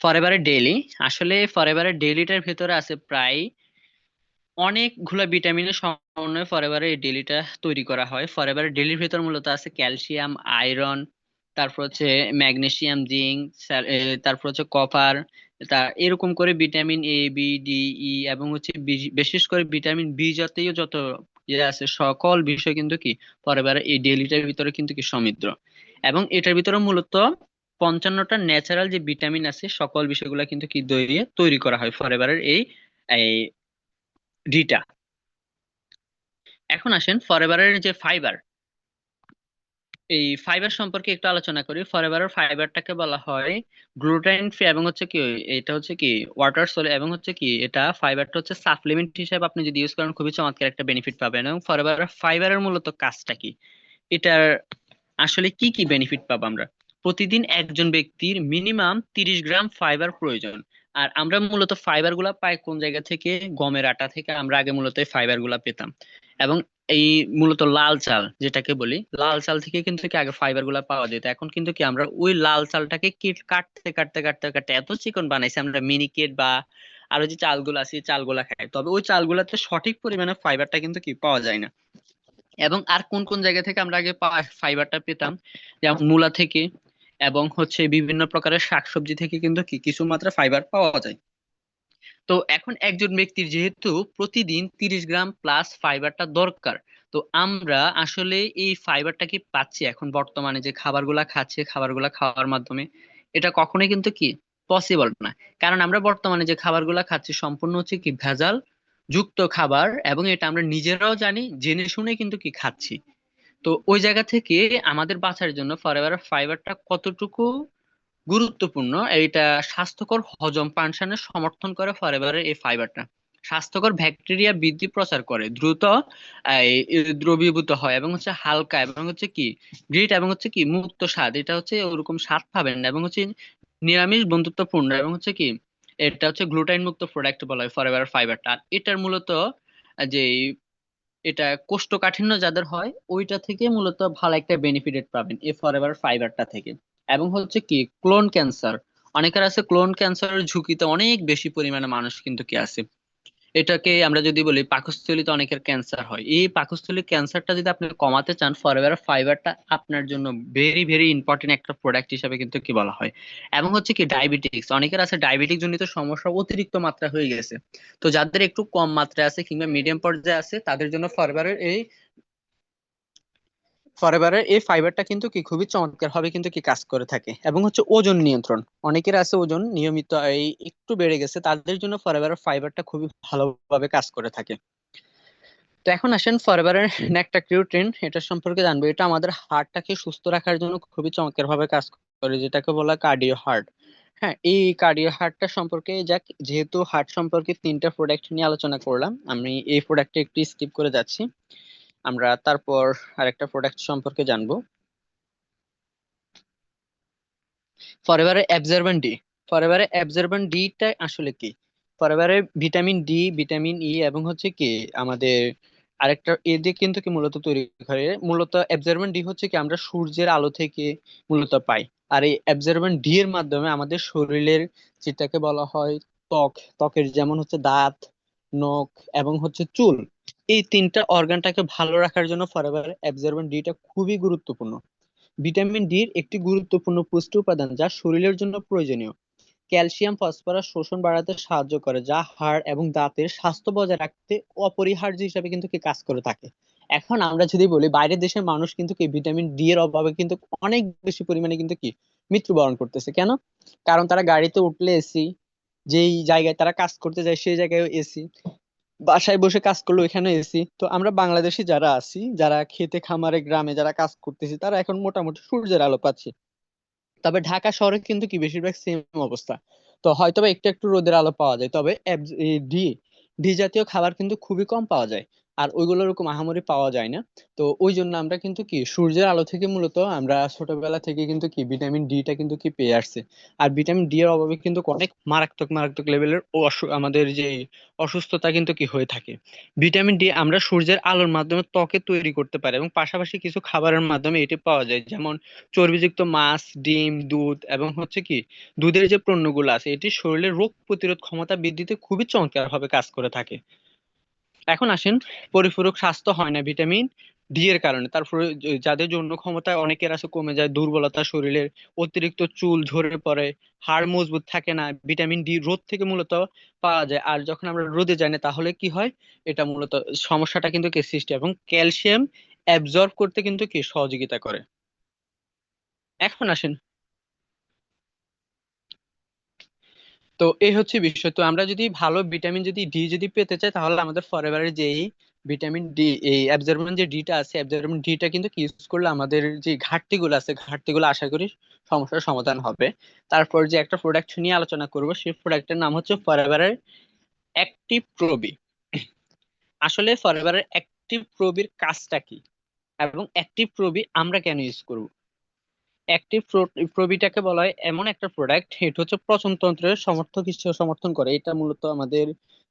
ফরএভারের ডেইলি। আসলে ফরএভারের ডেইলিটার ভেতরে আছে প্রায় অনেকগুলা ভিটামিনের সমন্বয়ে ফরএভারের এই ডেলিটা তৈরি করা হয়। ফরএভারের ডেলির ভেতর মূলত আছে ক্যালসিয়াম, আয়রন, তারপর হচ্ছে ম্যাগনেসিয়াম, জিঙ্ক, তারপর হচ্ছে কপার, তা এরকম করে ভিটামিন এ, বি, ডি, ই, এবং হচ্ছে বিশেষ করে ভিটামিন বি জাতীয় যত ইয়ে আছে, সকল বিষয় কিন্তু কি ফরএভারের এই ডেলিটার ভিতরে কিন্তু কি সমৃদ্ধ। এবং এটার ভিতরে মূলত 55টা ন্যাচারাল যে ভিটামিন আছে, সকল বিষয়গুলো কিন্তু কি দিয়ে তৈরি করা হয় ফরএভারের এই এই ডিটা। এখন আসেন ফরএভারের যে ফাইবার, এই ফাইবার সম্পর্কে একটু আলোচনা করি। ফরএভারের ফাইবারটাকে বলা হয় গ্লুটেন ফ্রি, এবং হচ্ছে কি এটা হচ্ছে কি ওয়াটার সল, এবং হচ্ছে কি এটা ফাইবারটা হচ্ছে সাপ্লিমেন্ট হিসেবে আপনি যদি ইউজ করেন খুবই চমৎকার একটা বেনিফিট পাবেন। এবং ফরএভারের ফাইবারের মূলত কাজটা কি, এটার আসলে কি কি বেনিফিট পাবো আমরা। প্রতিদিন একজন ব্যক্তির মিনিমাম 30 গ্রাম ফাইবার প্রয়োজন। আর আমরা মূলত ফাইবার গুলা পাই কোন জায়গা থেকে? গমের আটা থেকে আমরা আগে মূলত এই ফাইবার গুলা পেতাম। এবং এই মূলত লাল চাল যেটাকে বলি, লাল চাল থেকে কিন্তু কি আগে ফাইবার গুলা পাওয়া যেত। এখন কিন্তু কি আমরা ওই লাল চালটাকে কাটতে কাটতে কাটতে কাটতে এত চিকন বানাইছি আমরা মিনিকেট বা আরো যে চালগুলো আছে এই চালগুলা খাই, তবে ওই চালগুলাতে সঠিক পরিমাণে ফাইবারটা কিন্তু কি পাওয়া যায় না। এবং আর কোন কোন জায়গা থেকে আমরা আগে ফাইবারটা পেতাম? যেমন মূলা থেকে, এবং হচ্ছে বিভিন্ন প্রকারের শাকসবজি থেকে কিন্তু কি কিছু মাত্রা ফাইবার পাওয়া যায়। তো এখন একজন ব্যক্তির যেহেতু প্রতিদিন 30 গ্রাম প্লাস ফাইবারটা দরকার, তো আমরা আসলে এই ফাইবারটা কি পাচ্ছি এখন বর্তমানে যে খাবারগুলা খাচ্ছি, খাবারগুলা খাওয়ার মাধ্যমে? এটা কখনোই কিন্তু কি পসিবল না। কারণ আমরা বর্তমানে যে খাবারগুলা খাচ্ছি সম্পূর্ণ হচ্ছে কি ভেজাল, যুক্ত খাবার, এবং এটা আমরা নিজেরাও জানি, জেনে শুনে কিন্তু কি খাচ্ছি। তো ওই জায়গা থেকে আমাদের বাঁচার জন্য ফরএভার ফাইবারটা কতটুকু গুরুত্বপূর্ণ, এইটা স্বাস্থ্যকর হজম ফাংশনের সমর্থন করে ফরএভারের এই ফাইবারটা। স্বাস্থ্যকর ব্যাকটেরিয়া বৃদ্ধি প্রচার করে, দ্রুত দ্রবীভূত হয়, এবং হচ্ছে হালকা, এবং হচ্ছে কি গ্রিট, এবং হচ্ছে কি মুক্ত স্বাদ। এটা হচ্ছে ওরকম স্বাদ পাবেন না, এবং হচ্ছে নিরামিষ বন্ধুত্বপূর্ণ, এবং হচ্ছে কি এটা হচ্ছে গ্লুটাইন মুক্ত প্রোডাক্ট বলা হয় ফরএভার ফাইবারটা। আর এটার মূলত যে এটা কোষ্ঠকাঠিন্য যাদের হয় ওইটা থেকে মূলত ভালো একটা বেনিফিট পাবেন এই ফরএভার ফাইবারটা থেকে। এবং হচ্ছে কি ক্লোন ক্যান্সার, অনেকের আছে ক্লোন ক্যান্সারের ঝুঁকিতে অনেক বেশি পরিমাণে মানুষ কিন্তু কি আছে। এটাকে আমরা যদি বলি পাকস্থলীতে অনেকের ক্যান্সার হয়, এই পাকস্থলীর ক্যান্সারটা যদি আপনি কমাতে চান, ফরএভার ফাইবারটা আপনার জন্য ভেরি ভেরি ইম্পর্টেন্ট একটা প্রোডাক্ট হিসেবে কিন্তু কি বলা হয়। এবং হচ্ছে কি ডায়াবেটিক্স, অনেকের আছে ডায়াবেটিক জনিত সমস্যা অতিরিক্ত মাত্রা হয়ে গেছে। তো যাদের একটু কম মাত্রায় আছে কিংবা মিডিয়াম পর্যায়ে আছে, তাদের জন্য ফরএভারের এই ফাইবারটা কিন্তু কি খুবই চমৎকার ভাবে কিন্তু কি কাজ করে থাকে। এবং হচ্ছে ওজন নিয়ন্ত্রণ, অনেকের আছে ওজন নিয়মিত এই একটু বেড়ে গেছে, তাদের জন্য ফরএভারের ফাইবারটা খুবই ভালোভাবে কাজ করে থাকে। তো এখন আসেন ফরএভারের একটা কিউটিন, এটা সম্পর্কে জানবো। এটা আমাদের হার্টটাকে সুস্থ রাখার জন্য খুবই চমৎকার ভাবে কাজ করে, যেটাকে বলা কার্ডিও হার্ট। হ্যাঁ, এই কার্ডিও হার্টটা সম্পর্কে যাক, যেহেতু হার্ট সম্পর্কে তিনটা প্রোডাক্ট নিয়ে আলোচনা করলাম, আমি এই প্রোডাক্টটা একটু স্কিপ করে যাচ্ছি। আমরা তারপর আরেকটা প্রোডাক্ট সম্পর্কে জানবো। ফরএভারের অ্যাবজর্বেন্ট ডি। ফরএভারের অ্যাবজর্বেন্ট ডিটা আসলে কি? ফরএভারের ভিটামিন ডি, ভিটামিন ই, এবং হচ্ছে কি আমাদের আরেকটা এ দিয়ে কিন্তু কি মূলত তৈরি করে। মূলত অ্যাবজর্বেন্ট ডি হচ্ছে কি আমরা সূর্যের আলো থেকে মূলত পাই। আর এই অ্যাবজর্বেন্ট ডি এর মাধ্যমে আমাদের শরীরের যেটাকে বলা হয় ত্বক, ত্বকের যেমন হচ্ছে দাঁত, নখ, এবং হচ্ছে চুল, এই তিনটা অর্গানটাকে ভালো রাখার জন্য ফরএভার অ্যাবজর্বেন্ট ডিটা খুবই গুরুত্বপূর্ণ। ভিটামিন ডি একটি গুরুত্বপূর্ণ পুষ্টি উপাদান যা শরীরের জন্য প্রয়োজনীয়। ক্যালসিয়াম ফসফরাস শোষণ বাড়াতে সাহায্য করে, যা হাড় এবং দাঁতের স্বাস্থ্য বজায় রাখতে অপরিহার্য হিসেবে কিন্তু কি কাজ করে থাকে। এখন আমরা যদি বলি বাইরের দেশের মানুষ কিন্তু কি ভিটামিন ডি এর অভাবে কিন্তু অনেক বেশি পরিমাণে কিন্তু কি মৃত্যুবরণ করতেছে। কেন? কারণ তারা গাড়িতে উঠলে এসি, যেই জায়গায় তারা কাজ করতে যায় সেই জায়গায় এসি, বাসায় বসে কাজ করলো এখানে এসি। তো আমরা বাংলাদেশি যারা আছি, যারা খেতে খামারে গ্রামে যারা কাজ করতেছি, তারা এখন মোটামুটি সূর্যের আলো পাচ্ছি। তবে ঢাকা শহরে কিন্তু কি বেশিরভাগ সেম অবস্থা। তো হয়তোবা একটু একটু রোদের আলো পাওয়া যায়, তবে ডি ডি জাতীয় খাবার কিন্তু খুবই কম পাওয়া যায়। আর ওইগুলো ওরকম আহামরি পাওয়া যায় না। তো ওই জন্য আমরা কিন্তু কি সূর্যের আলো থেকে মূলত আমরা ছোটবেলা থেকে কিন্তু কি ভিটামিন ডিটা কিন্তু কি পেয়ে আসছে। আর ভিটামিন ডি এর অভাবে কিন্তু অনেক মারাত্মক মারাত্মক লেভেলের আমাদের যে অসুস্থতা কিন্তু কি হয়ে থাকে। ভিটামিন ডি আমরা সূর্যের আলোর মাধ্যমে ত্বকে তৈরি করতে পারি, এবং পাশাপাশি কিছু খাবারের মাধ্যমে এটি পাওয়া যায়, যেমন চর্বিযুক্ত মাছ, ডিম, দুধ, এবং হচ্ছে কি দুধের যে পণ্যগুলো আছে, এটি শরীরের রোগ প্রতিরোধ ক্ষমতা বৃদ্ধিতে খুবই চমৎকার ভাবে কাজ করে থাকে। এখন আসেন, পরিপূরক স্বাস্থ্য হয় না ভিটামিন ডি এর কারণে। তারপরে যাদের যৌন ক্ষমতা অনেকের আছে কমে যায়, দুর্বলতা, শরীরের অতিরিক্ত চুল ঝরে পড়ে, হাড় মজবুত থাকে না, ভিটামিন ডি রোদ থেকে মূলত পাওয়া যায়। আর যখন আমরা রোদে যাই না তাহলে কি হয়, এটা মূলত সমস্যাটা কিন্তু কি সৃষ্টি, এবং ক্যালসিয়াম অ্যাবজর্ব করতে কিন্তু কি সহযোগিতা করে। এখন আসেন, তো এই হচ্ছে বিষয়। তো আমরা যদি ভালো ভিটামিন যদি ডি যদি পেতে চাই, তাহলে আমাদের ফরএভারের যেই ভিটামিন ডি, এই অ্যাবজর্বেন্ট যে ডিটা আছে, অ্যাবজর্বেন্ট ডিটা কিন্তু ইউজ করলে আমাদের যে ঘাটতিগুলো আছে, ঘাটতিগুলো আশা করি সমস্যার সমাধান হবে। তারপর যে একটা প্রোডাক্ট নিয়ে আলোচনা করব, সেই প্রোডাক্টের নাম হচ্ছে ফরএভারের অ্যাক্টিভ প্রবি। আসলে ফরএভারের অ্যাক্টিভ প্রবির কাজটা কি, এবং অ্যাক্টিভ প্রবি আমরা কেন ইউজ করব? অ্যাক্টিভ প্রোবিটাকে বলা হয় এমন একটা প্রোডাক্ট, এটা হচ্ছে পচনতন্ত্রের সমর্থক হিসেবে সমর্থন করে। এটা মূলত আমাদের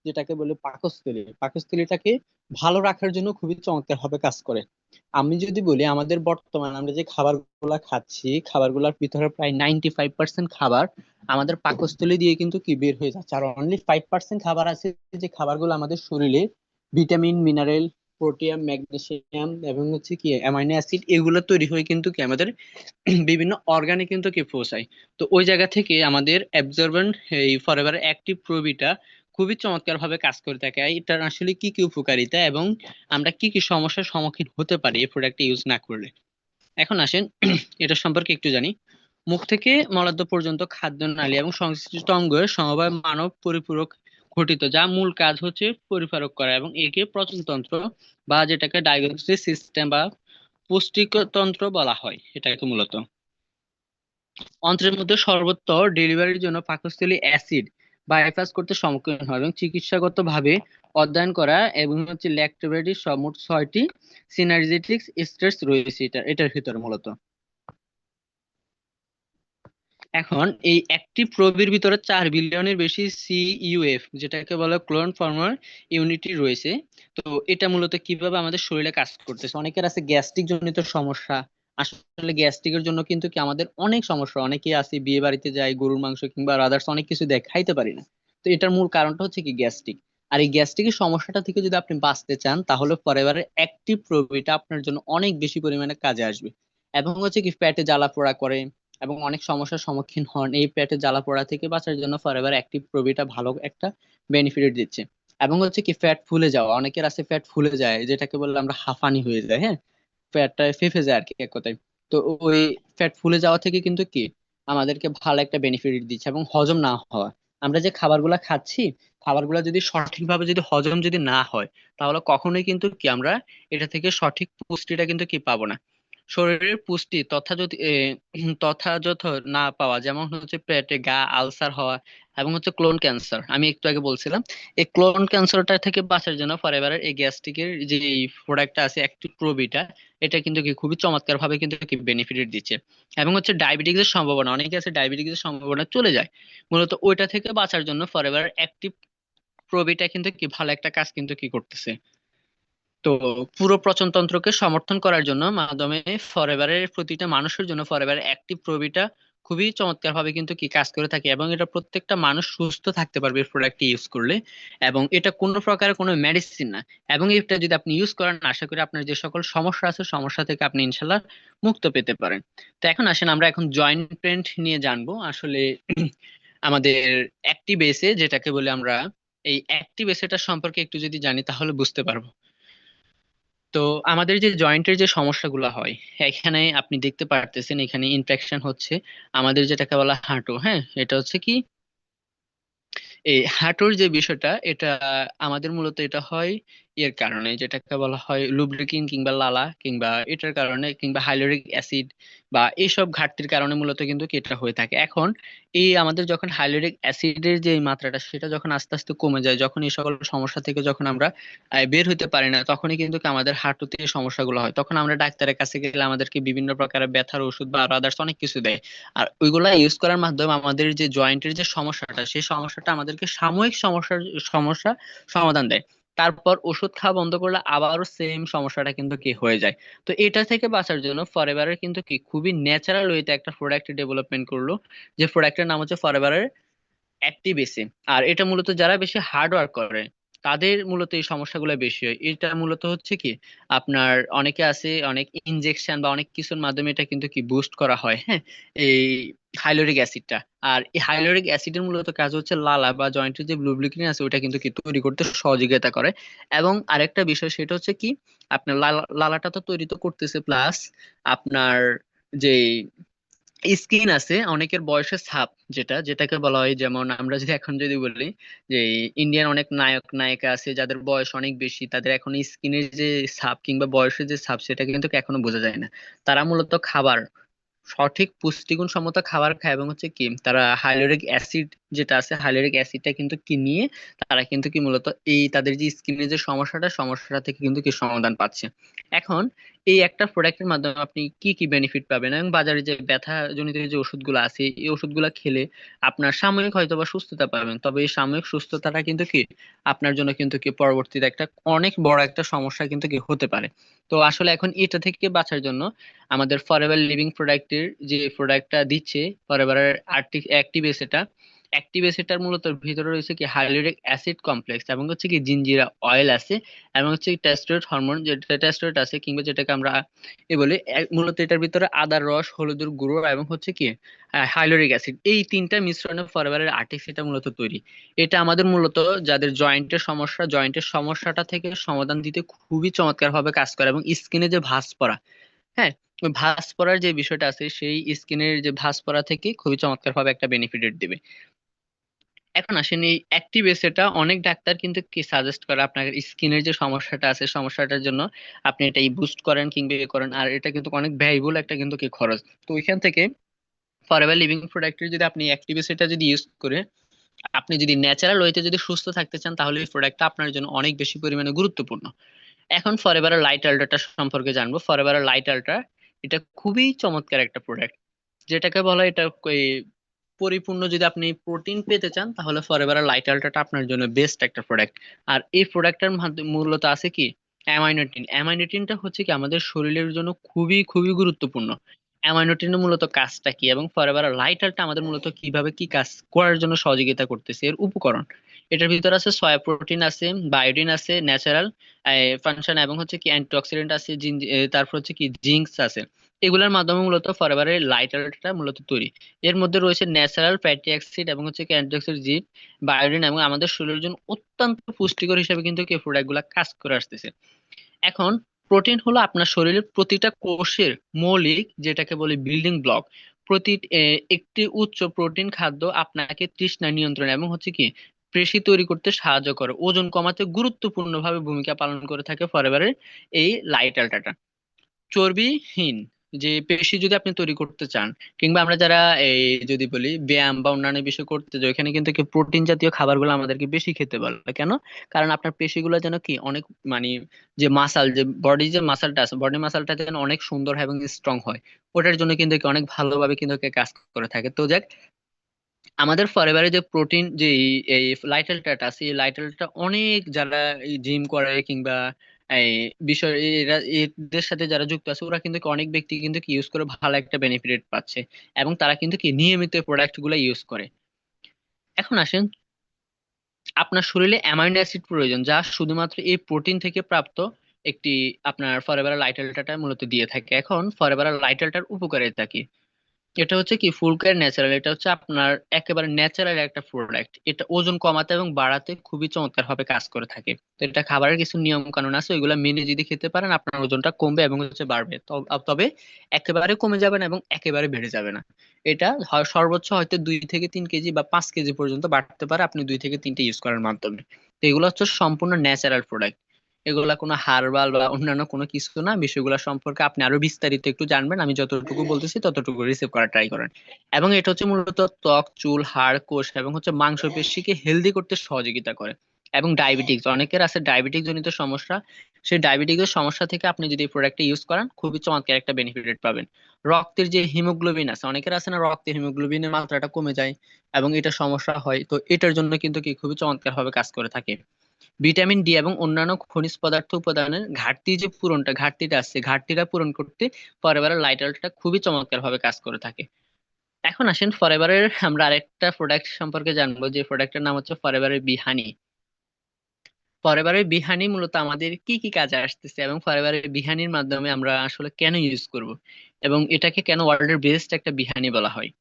যেটাকে বলে পাকস্থলী, পাকস্থলীটাকে ভালো রাখার জন্য খুবই চমৎকার ভাবে কাজ করে। আমি যদি বলি আমাদের বর্তমানে আমরা যে খাবারগুলা খাচ্ছি, খাবারগুলোর ভিতরে প্রায় 95% খাবার আমাদের পাকস্থলী দিয়ে কিন্তু কি বের হয়ে যাচ্ছে, আর অনলি 5% খাবার আছে যে খাবারগুলো আমাদের শরীরে ভিটামিন, মিনারেল, প্রোটিয়াম, ম্যাগনেসিয়াম, এবং হচ্ছে কি অ্যামাইনো অ্যাসিড, এগুলো তৈরি হয়ে কিন্তু কি আমাদের বিভিন্ন অর্গানে কিন্তু কি পৌঁছায়। তো ওই জায়গা থেকে আমাদের অ্যাবজর্বেন্ট এই ফরএভার অ্যাক্টিভ প্রবিটা খুবই চমৎকার ভাবে কাজ করে থাকে। আর এটার আসলে কি কি উপকারিতা, এবং আমরা কি কি সমস্যার সম্মুখীন হতে পারি এই প্রোডাক্ট ইউজ না করলে। এখন আসেন, এটা সম্পর্কে একটু জানি। মুখ থেকে মলাদ্য পর্যন্ত খাদ্য নালী এবং সংশ্লিষ্ট অঙ্গের সমবায় মানব পরিপূরক ঘটিত, যা মূল কাজ হচ্ছে পরিপাক করা, এবং একে প্রজননতন্ত্র বা যেটাকে ডাইজেস্টিভ সিস্টেম বা পুষ্টিতন্ত্র বলা হয় এটাকে মূলত। অন্ত্রের মধ্যে সর্বত্র ডেলিভারির জন্য পাকস্থলী অ্যাসিড বাইপাস করতে সম্মুখীন হয়, এবং চিকিৎসাগতভাবে অধ্যয়ন করা এবং হচ্ছে ল্যাকটোবারিটিস মোট 6টি সিনার্জেটিক স্টেটস রয়েছে এটার ভিতরে মূলত। এখন এই অ্যাক্টিভ প্রোবের ভিতরে 4 বিলিয়নের বেশি সিইউএফ যেটাকে বলে ক্লোন ফর্মার ইউনিটি রয়েছে। তো এটা মূলত কিভাবে আমাদের শরীরে কাজ করতেছে, অনেকের আছে গ্যাস্ট্রিক জনিত সমস্যা। আসলে গ্যাস্ট্রিকের জন্য কিন্তু কি আমাদের অনেক সমস্যা, অনেকেই আছে বিয়ে বাড়িতে যায় গরুর মাংস কিংবা আদার্স অনেক কিছু দেখ খাইতে পারি না। তো এটার মূল কারণটা হচ্ছে কি গ্যাস্ট্রিক। আর এই গ্যাস্ট্রিকের সমস্যাটা থেকে যদি আপনি বাঁচতে চান তাহলে ফরএভারের অ্যাক্টিভ প্রোবিটা আপনার জন্য অনেক বেশি পরিমাণে কাজে আসবে। এবং হচ্ছে কি পেটে জ্বালা পোড়া করে এবং অনেক সমস্যার সম্মুখীন হন, এই পেটে জ্বালা পোড়া থেকে বাঁচার জন্য ফরএভার অ্যাক্টিভ প্রোবিটা ভালো একটা বেনিফিট দিচ্ছে। এবং হচ্ছে কি ফ্যাট ফুলে যাওয়া, অনেকের আছে ফ্যাট ফুলে যায় যেটাকে বললে আমরা হাঁফানি হয়ে যায়, হ্যাঁ, ফ্যাটটা ফেঁপে যায় আর কি এক কথায়। তো ওই ফ্যাট ফুলে যাওয়া থেকে কিন্তু কি আমাদেরকে ভালো একটা বেনিফিট দিচ্ছে। এবং হজম না হওয়া, আমরা যে খাবারগুলা খাচ্ছি খাবারগুলা যদি সঠিকভাবে যদি হজম যদি না হয় তাহলে কখনোই কিন্তু কি আমরা এটা থেকে সঠিক পুষ্টিটা কিন্তু কি পাবো না। শরীরের পুষ্টি তথাযথ না পাওয়া, যেমন হচ্ছে পেটে আলসার হওয়া এবং হচ্ছে ক্লোন ক্যান্সার আমি একটু আগে বলছিলাম। এই ক্লোন ক্যান্সারটা থেকে বাঁচার জন্য ফরএভারের এই গ্যাস্ট্রিকের যে প্রোডাক্টটা আছে অ্যাক্টিভ প্রোবিটা, এটা কিন্তু কি খুবই চমৎকার ভাবে কিন্তু কি বেনিফিট দিচ্ছে। এবং হচ্ছে ডায়াবেটিক্সের সম্ভাবনা, অনেকে আছে ডায়াবেটিক্সের সম্ভাবনা চলে যায়, মূলত ওইটা থেকে বাঁচার জন্য ফরএভার অ্যাক্টিভ প্রোবিটা কিন্তু কি ভালো একটা কাজ কিন্তু কি করতেছে। তো পুরো পচনতন্ত্রকে সমর্থন করার জন্য মাধ্যমে ফরএভারের প্রতিটা মানুষের জন্য ফরএভার অ্যাক্টিভ প্রবিটা খুবই চমৎকার ভাবে কিন্তু কি কাজ করে থাকে, এবং এটা প্রত্যেকটা মানুষ সুস্থ থাকতে পারবে এই প্রোডাক্টটি ইউজ করলে। এবং এটা কোনো প্রকারের কোনো মেডিসিন না, এবং এটা যদি আপনি ইউজ করেন আশা করি আপনার যে সকল সমস্যা আছে সমস্যা থেকে আপনি ইনশাল্লাহ মুক্ত পেতে পারেন। তো এখন আসেন আমরা এখন জয়েন্ট পেইন নিয়ে জানবো আসলে আমাদের অ্যাক্টিভ এসে যেটাকে বলে আমরা, এই অ্যাক্টিভ এসেটা সম্পর্কে একটু যদি জানি তাহলে বুঝতে পারবো। তো আমাদের যে জয়েন্টের যে সমস্যাগুলো হয় এখানে আপনি দেখতে পারতেছেন এখানে ইনফেকশন হচ্ছে আমাদের যেটাকে বলা হাঁটু, হ্যাঁ, এটা হচ্ছে কি এই হাঁটুর যে বিষয়টা এটা আমাদের মূলত এটা হয় এর কারণে যেটাকে বলা হয় লুব্রিকেন্ট কিংবা লালা কিংবা এটার কারণে কিংবা হাইলোরিক অ্যাসিড বা এইসব ঘাটতির কারণে মূলত কিন্তু কি এটা হয়ে থাকে। এখন এই আমাদের যখন হাইলোরিক অ্যাসিডের যে মাত্রাটা সেটা যখন আস্তে আস্তে কমে যায়, যখন এই সকল সমস্যা থেকে যখন আমরা বের হতে পারি না তখনই কিন্তু কি আমাদের হাঁটুতে এই সমস্যাগুলো হয়, তখন আমরা ডাক্তারের কাছে গেলে আমাদেরকে বিভিন্ন প্রকারের ব্যথার ওষুধ বা আদার্স অনেক কিছু দেয়। আর ওইগুলা ইউজ করার মাধ্যমে আমাদের যে জয়েন্টের যে সমস্যাটা সেই সমস্যাটা আমাদেরকে সাময়িক সমস্যা সমাধান দেয়। তারপর ওষুধ খাওয়া বন্ধ করলে আবারও সেম সমস্যাটা কিন্তু কি হয়ে যায়। তো এটা থেকে বাঁচার জন্য ফরএভারের কিন্তু কি খুবই ন্যাচারাল ওয়েতে একটা প্রোডাক্ট ডেভেলপমেন্ট করলো, যে প্রোডাক্টের নাম হচ্ছে ফরএভারের অ্যাক্টিভ। আর এটা মূলত যারা বেশি হার্ড ওয়ার্ক করে তাদের মূলত এই সমস্যাগুলো বেশি হয়। এটা মূলত হচ্ছে কি আপনার অনেকে আছে অনেক ইনজেকশন বা অনেক কিছুর মাধ্যমে এটা কিন্তু কি বুস্ট করা হয়, হ্যাঁ, এই হাইলোরিক অ্যাসিডটা। আর এই হাইলোরিক অ্যাসিডের মূলত কাজ হচ্ছে লালা বা জয়েন্টের যে গ্লুব্লিকিন আছে ওটা কিন্তু কি তৈরি করতে সহযোগিতা করে। এবং আরেকটা বিষয় সেটা হচ্ছে কি আপনার লালাটা তো তৈরি তো করতেছে, প্লাস আপনার যে স্কিন আছে অনেকের বয়সের ছাপ, যেটাকে বলা হয়, যেমন আমরা যদি এখন যদি বলি যে ইন্ডিয়ান অনেক নায়ক নায়িকা আছে যাদের বয়স অনেক বেশি, তাদের এখন স্কিনের যে ছাপ কিংবা বয়সের যে ছাপ সেটা কিন্তু এখনো বোঝা যায় না। তারা মূলত খাবার সঠিক পুষ্টিগুণ সম্মত খাবার খায় এবং হচ্ছে কি তারা হাইলোরিক অ্যাসিড যেটা আছে হাইলোরিক অ্যাসিডটা কিন্তু কি নিয়ে তারা কিন্তু কি মূলত এই তাদের যে স্কিনের যে সমস্যাটা থেকে কিন্তু কি সমাধান পাচ্ছে। এখন এই একটা প্রোডাক্টের মাধ্যমে আপনি কি কি বেনিফিট পাবেন, এবং বাজারে যে ব্যথা জনিত যে ওষুধগুলো আছে এই ওষুধগুলো খেলে আপনার সাময়িক হয়তো বা সুস্থতা পাবেন, তবে এই সাময়িক সুস্থতাটা কিন্তু কি আপনার জন্য কিন্তু কি পরবর্তীতে একটা অনেক বড় একটা সমস্যা কিন্তু কি হতে পারে। তো আসলে এখন এটা থেকে বাঁচার জন্য আমাদের ফরএভার লিভিং প্রোডাক্টের যে প্রোডাক্টটা দিচ্ছে ফরএভারের অ্যাক্টিভ এসেটা, অ্যাক্টিভ এসেটার মূলত ভিতরে রয়েছে কি হাইলোরিক অ্যাসিড কমপ্লেক্স এবং হচ্ছে কি জিঞ্জিরা অয়েল আছে এবং হচ্ছে টেস্টোস্টেরন হরমোন যেটা টেস্টোস্টেরন আছে কিংবা যেটাকে আমরা বলি মূলত এটার ভিতরে আদার রস হলুদের গুঁড়ো এবং হচ্ছে কি হাইলোরিক অ্যাসিড, এই তিনটা মিশ্রণে ফরএভারের আর্টিক্স এটা মূলত তৈরি। এটা আমাদের মূলত যাদের জয়েন্টের সমস্যাটা থেকে সমাধান দিতে খুবই চমৎকার ভাবে কাজ করে। এবং স্কিনে যে ভাঁজ পড়া, হ্যাঁ, ওই ভাঁজ পড়ার যে বিষয়টা আছে সেই স্কিনের যে ভাঁজ পড়া থেকে খুবই চমৎকার ভাবে একটা বেনিফিট দিবে। এখন আসেন এই অ্যাক্টিভেসেটা অনেক ডাক্তার কিন্তু কি সাজেস্ট করে আপনার স্কিনের যে সমস্যাটা আছে সমস্যাটার জন্য আপনি এটা বুস্ট করেন কিংবা করেন, আর এটা কিন্তু অনেক ব্যয়বহুল একটা কিন্তু কি খরচ। তো ওইখান থেকে ফরএভার লিভিং প্রোডাক্টের যদি আপনি অ্যাক্টিভেসেটা যদি ইউজ করে আপনি যদি ন্যাচারাল ওয়েতে যদি সুস্থ থাকতে চান তাহলে এই প্রোডাক্টটা আপনার জন্য অনেক বেশি পরিমাণে গুরুত্বপূর্ণ। এখন ফরএভার লাইট আল্ট্রাটা সম্পর্কে জানবো। ফরএভার লাইট আল্ট্রা এটা খুবই চমৎকার একটা প্রোডাক্ট, যেটাকে বলা হয় এটা পরিপূর্ণ যদি আপনি প্রোটিন পেতে চান তাহলে ফরএভার লাইট আল্ট্রাটা আপনার জন্য বেস্ট একটা প্রোডাক্ট। আর এই প্রোডাক্টের মাধ্যমে মূলত আছে কি অ্যামাইনোটিন। অ্যামাইনোটিনটা হচ্ছে কি আমাদের শরীরের জন্য খুবই খুবই গুরুত্বপূর্ণ। অ্যামাইনোটিনের মূলত কাজটা কি এবং ফরএভার লাইট আল্ট্রা আমাদের মূলত কিভাবে কি কাজ করার জন্য সহযোগিতা করতেছে এর উপকরণ। এটার ভিতর আছে সয়া প্রোটিন আছে, বায়োটিন আছে, ন্যাচারাল ফাংশন এবং হচ্ছে কি অ্যান্টিঅক্সিডেন্ট আছে, তারপর হচ্ছে কি জিঙ্কস আছে। এগুলোর মাধ্যমে মূলত ফরএভারের লাইট আল্ট্রাটা মূলত তৈরি। এর মধ্যে রয়েছে ন্যাচারাল ফ্যাটি অ্যাসিড এবং হচ্ছে কি অ্যান্টিঅক্সিডেন্ট জিঙ্ক, বায়োটিন এবং আমাদের শরীরের জন্য অত্যন্ত পুষ্টিকর হিসেবে কিন্তু এই প্রোডাক্ট গুলা কাজ করে আসতেছে। এখন প্রোটিন হলো আপনার শরীরের প্রতিটা কোষের মৌলিক, যেটাকে বলি বিল্ডিং ব্লক। প্রতি একটি উচ্চ প্রোটিন খাদ্য আপনাকে তৃষ্ণা নিয়ন্ত্রণ এবং হচ্ছে কি পেশি তৈরি করতে সাহায্য করে, ওজন কমাতে গুরুত্বপূর্ণভাবে ভূমিকা পালন করে থাকে ফরএভারের এই লাইট আল্ট্রাটা। চর্বিহীন যে পেশি যদি আপনি তৈরি করতে চান কিংবা আমরা যারা এই যদি বলি ব্যায়াম বা অন্যান্য বিষয় করতে যাই ওখানে কিন্তু প্রোটিন জাতীয় খাবারগুলো আমাদেরকে বেশি খেতে বলে কেন? কারণ আপনার পেশিগুলো যেন কি অনেক মানে যে মাসাল যে বডি যে মাসালটা আছে বডি মাসালটা যেন অনেক সুন্দর হয় এবং স্ট্রং হয়, ওটার জন্য কিন্তু কি অনেক ভালোভাবে কিন্তু কি কাজ করে থাকে। তো যাক, আমাদের ফরএভারে যে প্রোটিন যে এই লাইটেলটা আছে এই লাইটেলটা অনেক যারা জিম করে কিংবা এই বিষয় এদের সাথে যারা যুক্ত আছে ওরা কিন্তু কি অনেক ব্যক্তি কিন্তু কি ইউজ করে ভালো একটা বেনিফিট পাচ্ছে এবং তারা কিন্তু কি নিয়মিত প্রোডাক্ট গুলো ইউজ করে। এখন আসেন আপনার শরীরে অ্যামাইনো অ্যাসিড প্রয়োজন যা শুধুমাত্র এই প্রোটিন থেকে প্রাপ্ত একটি আপনার ফরএভার লাইটেলটা মূলত দিয়ে থাকে। এখন ফরএভার লাইটেলটার উপকারিতা কি? এটা হচ্ছে কি ফুলকের ন্যাচারাল, এটা হচ্ছে আপনার একেবারে ন্যাচারাল একটা প্রোডাক্ট। এটা ওজন কমাতে এবং বাড়াতে খুবই চমৎকার ভাবে কাজ করে থাকে। তো এটা খাবারের কিছু নিয়ম কানুন আছে ওইগুলো মেনে যদি খেতে পারেন আপনার ওজনটা কমবে এবং হচ্ছে বাড়বে। তবে একেবারে কমে যাবে না এবং একেবারে বেড়ে যাবে না। এটা সর্বোচ্চ হয়তো 2 থেকে 3 কেজি বা 5 কেজি পর্যন্ত বাড়তে পারে আপনি 2 থেকে 3টে ইউজ করার মাধ্যমে। তো এগুলো হচ্ছে সম্পূর্ণ ন্যাচারাল প্রোডাক্ট। এগুলা কোনো হার্বাল বা অন্যান্য কোনো কিছু না। বিষয়গুলো সম্পর্কে আপনি আরো বিস্তারিত একটু জানবেন, আমি যতটুকু বলতেছি ততটুকু রিসিভ করার ট্রাই করেন। এবং এটা হচ্ছে মূলত ত্বক, চুল, হাড়, কোষ এবং হচ্ছে মাংসপেশিকে হেলদি করতে সহযোগিতা করে। এবং ডায়াবেটিক্স অনেকের আছে ডায়াবেটিক জনিত সমস্যা, সেই ডায়াবেটিকের সমস্যা থেকে আপনি যদি এই প্রোডাক্টটা ইউজ করেন খুবই চমৎকার একটা বেনিফিট পাবেন। রক্তের যে হিমোগ্লোবিন আছে অনেকের আছে না রক্তে হিমোগ্লোবিনের মাত্রাটা কমে যায় এবং এটা সমস্যা হয়, তো এটার জন্য কিন্তু কি খুবই চমৎকার ভাবে কাজ করে থাকে। ভিটামিন ডি এবং অন্যান্য খনিজ পদার্থ উপাদানের ঘাটতিটা আছে ঘাটতিটা পূরণ করতে ফরএভারের লাইট আল্ট্রাটা খুবই চমৎকার ভাবে কাজ করে থাকে। এখন আসেন ফরএভারের আমরা আরেকটা প্রোডাক্ট সম্পর্কে জানবো যে প্রোডাক্টের নাম হচ্ছে ফরএভারের বিহানি। ফরএভারের বিহানি মূলত আমাদের কি কি কাজে আসতেছে এবং ফরএভারের বিহানির মাধ্যমে আমরা আসলে কেন ইউজ করব এবং এটাকে কেন ওয়ার্ল্ডের বেস্ট একটা বিহানি বলা হয়।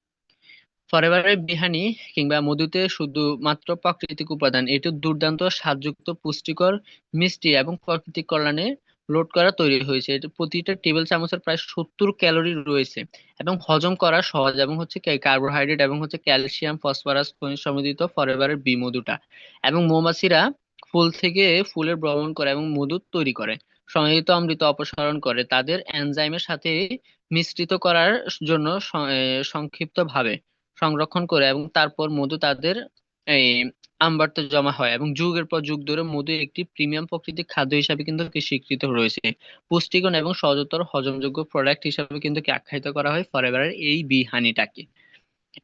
ফরএভারের বিহানি কিংবা মধুতে শুধুমাত্র প্রাকৃতিক উপাদান, এটি দুর্দান্ত স্বাদযুক্ত পুষ্টিকর মিষ্টি এবং প্রাকৃতিক কল্যাণে লোড করা তৈরি হয়েছে। এটি প্রতিটা টেবিল চামচের প্রায় 70 ক্যালোরি রয়েছে এবং হজম করা সহজ এবং হচ্ছে কার্বোহাইড্রেট এবং হচ্ছে ক্যালসিয়াম ফসফরাস খনিজ সমৃদ্ধ ফরএভারের বি মধুটা। এবং মৌমাছিরা ফুল থেকে ফুলের ভ্রমণ করে এবং মধু তৈরি করে, সংগৃহীত অমৃত অপসারণ করে তাদের এনজাইমের সাথে মিশ্রিত করার জন্য সংক্ষিপ্ত ভাবে সংরক্ষণ করে এবং তারপর মধু তাদের এই আমবারতে জমা হয় এবং যুগের পর যুগ ধরে মধু একটি প্রিমিয়াম প্রাকৃতিক খাদ্য হিসাবে কিন্তু কি স্বীকৃত রয়েছে। পুষ্টিগুণ এবং সহজতর হজমযোগ্য প্রোডাক্ট হিসাবে কিন্তু কি আখ্যায়িত করা হয় ফরএভারের এই বি হানিটাকে।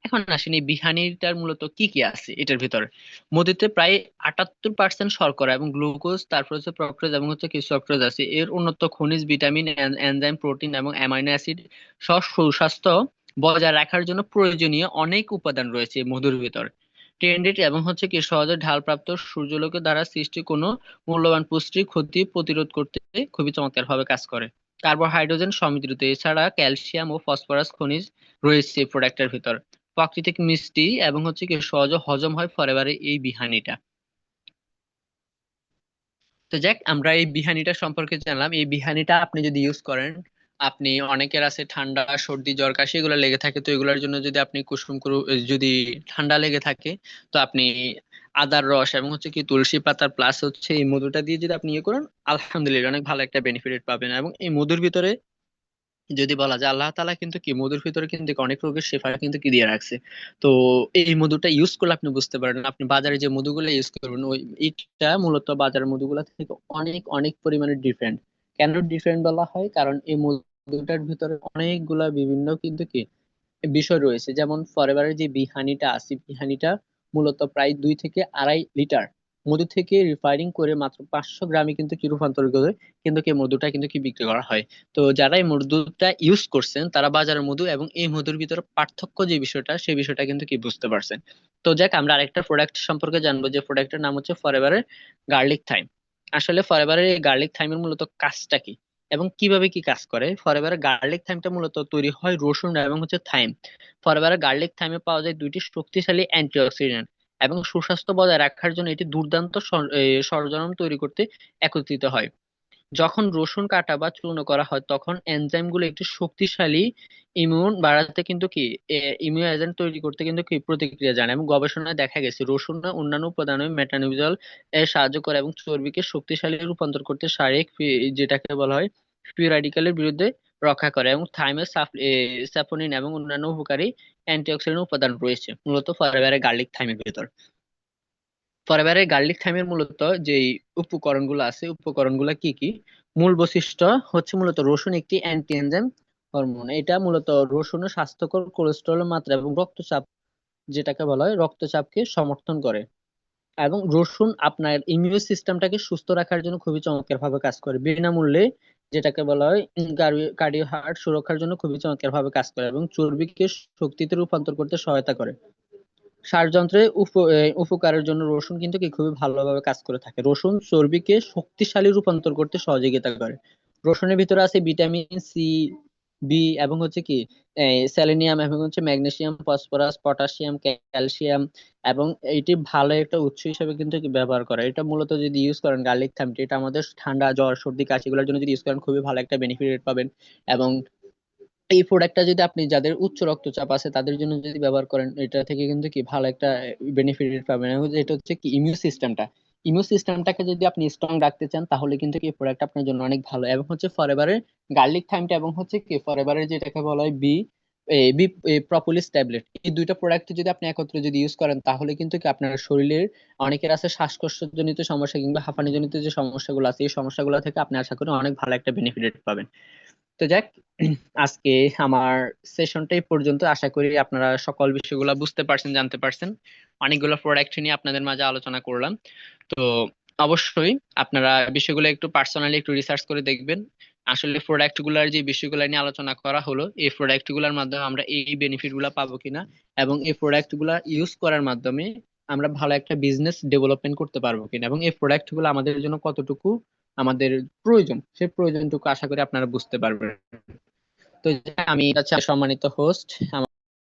এখন আসেন এই বিহানিটার মূলত কি কি আছে এটার ভিতরে। মধুতে প্রায় 78% শর্করা এবং গ্লুকোজ, তারপর হচ্ছে ফ্রুক্টোজ এবং হচ্ছে কি সুক্রোজ আছে। এর উন্নত খনিজ, ভিটামিন, এনজাইম, প্রোটিন এবং অ্যামাইনো অ্যাসিড সহ সুস্বাস্থ্য বজায় রাখার জন্য প্রয়োজনীয় অনেক উপাদান রয়েছে এই মধুর ভিতর। ট্রেন্ডেড এবং হচ্ছে কি সহজে ঢালপ্রাপ্ত সূর্যালোকের দ্বারা সৃষ্টি কোনো মূল্যবান পুষ্টির ক্ষতি প্রতিরোধ করতে খুবই চমৎকার ভাবে কাজ করে। কার্বোহাইড্রোজেন সমৃদ্ধ, এছাড়া ক্যালসিয়াম ও ফসফরাস খনিজ রয়েছে এই প্রোডাক্টের ভিতর। প্রাকৃতিক মিষ্টি এবং হচ্ছে কি সহজে হজম হয় ফরএভারে এই বিহানিটা। তো যাক, আমরা এই বিহানিটা সম্পর্কে জানলাম। এই বিহানিটা আপনি যদি ইউজ করেন আপনি অনেকের আছে ঠান্ডা সর্দি জ্বর কাশি এগুলো লেগে থাকে, তো এগুলোর জন্য যদি আপনি যদি ঠান্ডা লেগে থাকে, তো আপনি আদার রস এবং হচ্ছে কি তুলসী পাতা প্লাস হচ্ছে এই মধুটা দিয়ে যদি আপনি ইয়ে করেন, আলহামদুলিল্লাহ অনেক ভালো একটা বেনিফিট পাবেন। এবং এই মধুর ভিতরে যদি বলা যায় আল্লাহ তাআলা কিন্তু কি মধুর ভিতরে কিন্তু অনেক রোগের শেফা কিন্তু কি দিয়ে রাখছে। তো এই মধুটা ইউজ করলে আপনি বুঝতে পারেন, আপনি বাজারে যে মধুগুলো ইউজ করবেন ওই এটা মূলত বাজারের মধুগুলা থেকে অনেক অনেক পরিমাণে ডিফারেন্ট। কেন ডিফারেন্ট বলা হয়, কারণ এই মধুটার ভিতরে অনেকগুলা বিভিন্ন কিন্তু কি বিষয় রয়েছে। যেমন ফরএভারের যে বিহানিটা আছে, বিহানিটা মূলত প্রায় 2 থেকে 2.5 লিটার মধু থেকে রিফাইনিং করে মাত্র 500 গ্রামে কিন্তু কি রূপান্তর করে কিন্তু কি মধুটা কিন্তু কি বিক্রি করা হয়। তো যারা এই মধুটা ইউজ করছেন তারা বাজারের মধু এবং এই মধুর ভিতরে পার্থক্য যে বিষয়টা সেই বিষয়টা কিন্তু কি বুঝতে পারছেন। তো যাক, আমরা আরেকটা প্রোডাক্ট সম্পর্কে জানবো, যে প্রোডাক্টের নাম হচ্ছে ফরএভারের গার্লিক থাইম। আসলে ফরএভারের এই গার্লিক থাইমের মূলত কাজটা কি এবং কিভাবে কি কাজ করে। ফরএভারের গার্লিক থাইমটা মূলত তৈরি হয় রসুন এবং হচ্ছে থাইম। ফরএভারের গার্লিক থাইমে পাওয়া যায় দুইটি শক্তিশালী অ্যান্টিঅক্সিডেন্ট এবং সুস্বাস্থ্য বজায় রাখার জন্য এটি দুর্দান্ত সরঞ্জাম তৈরি করতে একত্রিত হয়। যখন রসুন কাটা বা চূর্ণ করা হয় তখন এনজাইম গুলো একটি শক্তিশালী ইমিউন বাড়াতে কিন্তু কি ইমিউন এজেন্ট তৈরি করতে কিন্তু কি প্রতিক্রিয়া জানায়। এবং গবেষণায় দেখা গেছে রসুন না অন্যান্য উপাদানে মেটানিজল এর সাহায্য করে এবং চর্বিকে শক্তিশালী রূপান্তর করতে শারীরিক যেটাকে বলা হয় ফ্রি রাডিক্যালের বিরুদ্ধে রক্ষা করে। এবং থাইমে স্যাপোনিন এবং অন্যান্য উপকারী অ্যান্টিঅক্সিডেন্ট উপাদান রয়েছে মূলত ফরএভারের গার্লিক থাইমের ভিতর। ফরএভারের গার্লিক থাইমের মূলত যেই উপকরণগুলো আছে উপকরণগুলো কি কি, মূল বৈশিষ্ট্য হচ্ছে মূলত রসুন একটি অ্যান্টি এনজাইম হরমোন। এটা মূলত রসুনের স্বাস্থ্যকর কোলেস্টেরলের মাত্রা এবং রক্তচাপ যেটাকে বলা হয় রক্তচাপকে সমর্থন করে। এবং রসুন আপনার ইমিউন সিস্টেমটাকে সুস্থ রাখার জন্য খুবই চমৎকার ভাবে কাজ করে বিনামূল্যে, যেটাকে বলা হয় কার্ডিও হার্ট সুরক্ষার জন্য খুবই চমৎকার ভাবে কাজ করে এবং চর্বিকে শক্তিতে রূপান্তর করতে সহায়তা করে। ষড়যন্ত্রে উপকারের জন্য রসুন কিন্তু কি খুবই ভালোভাবে কাজ করে থাকে। রসুন চর্বিকে শক্তিশালী রূপান্তর করতে সহযোগিতা করে। রসুনের ভিতরে আছে ভিটামিন সি, বি এবং হচ্ছে কি সেলেনিয়াম এবং হচ্ছে ম্যাগনেসিয়াম, ফসফরাস, পটাশিয়াম, ক্যালসিয়াম। এবং এটি ভালো একটা উৎস হিসেবে কিন্তু কি ব্যবহার করে। এটা মূলত যদি ইউজ করেন গার্লিক থামটি, এটা আমাদের ঠান্ডা জ্বর সর্দি কাশি এগুলোর জন্য যদি ইউজ করেন খুবই ভালো একটা বেনিফিট পাবেন। এবং এই প্রোডাক্টটা যদি আপনি যাদের উচ্চ রক্তচাপ আছে তাদের জন্য যদি ব্যবহার করেন এটা থেকে কিন্তু কি ভালো একটা বেনিফিট পাবেন। এবং এটা হচ্ছে কি ইমিউন সিস্টেমটাকে যদি আপনি স্ট্রং রাখতে চান তাহলে কিন্তু কি প্রোডাক্ট আপনার জন্য অনেক ভালো। এবং হচ্ছে ফরএভারের গার্লিক থাইমটা এবং হচ্ছে কি ফরএভারের যেটাকে বলা হয় বি প্রপোলিস ট্যাবলেট, এই দুইটা প্রোডাক্ট যদি আপনি একত্রে যদি ইউজ করেন তাহলে কিন্তু কি আপনার শরীরের অনেকের আছে শ্বাসকষ্টজনিত সমস্যা কিংবা হাঁপানিজনিত যে সমস্যাগুলো আছে এই সমস্যাগুলো থেকে আপনি আশা করি অনেক ভালো একটা বেনিফিট পাবেন। তো যাক, আজকে আমার সেশনটা এই পর্যন্ত। আশা করি আপনারা সকল বিষয়গুলো বুঝতে পারছেন, জানতে পারছেন। অনেকগুলো প্রোডাক্ট নিয়ে আপনাদের মাঝে আলোচনা করলাম। তো অবশ্যই আপনারা বিষয়গুলো একটু পার্সোনালি একটু রিসার্চ করে দেখবেন। আসলে প্রোডাক্ট গুলার যে বিষয়গুলো নিয়ে আলোচনা করা হলো এই প্রোডাক্ট গুলার মাধ্যমে আমরা এই বেনিফিট গুলা পাবো কিনা এবং এই প্রোডাক্ট গুলা ইউজ করার মাধ্যমে আমরা ভালো একটা বিজনেস ডেভেলপমেন্ট করতে পারবো কিনা এবং এই প্রোডাক্ট গুলো আমাদের জন্য কতটুকু আমাদের প্রয়োজন সেই প্রয়োজনটুকু আশা করি আপনারা বুঝতে পারবেন। তো আমি সম্মানিত হোস্ট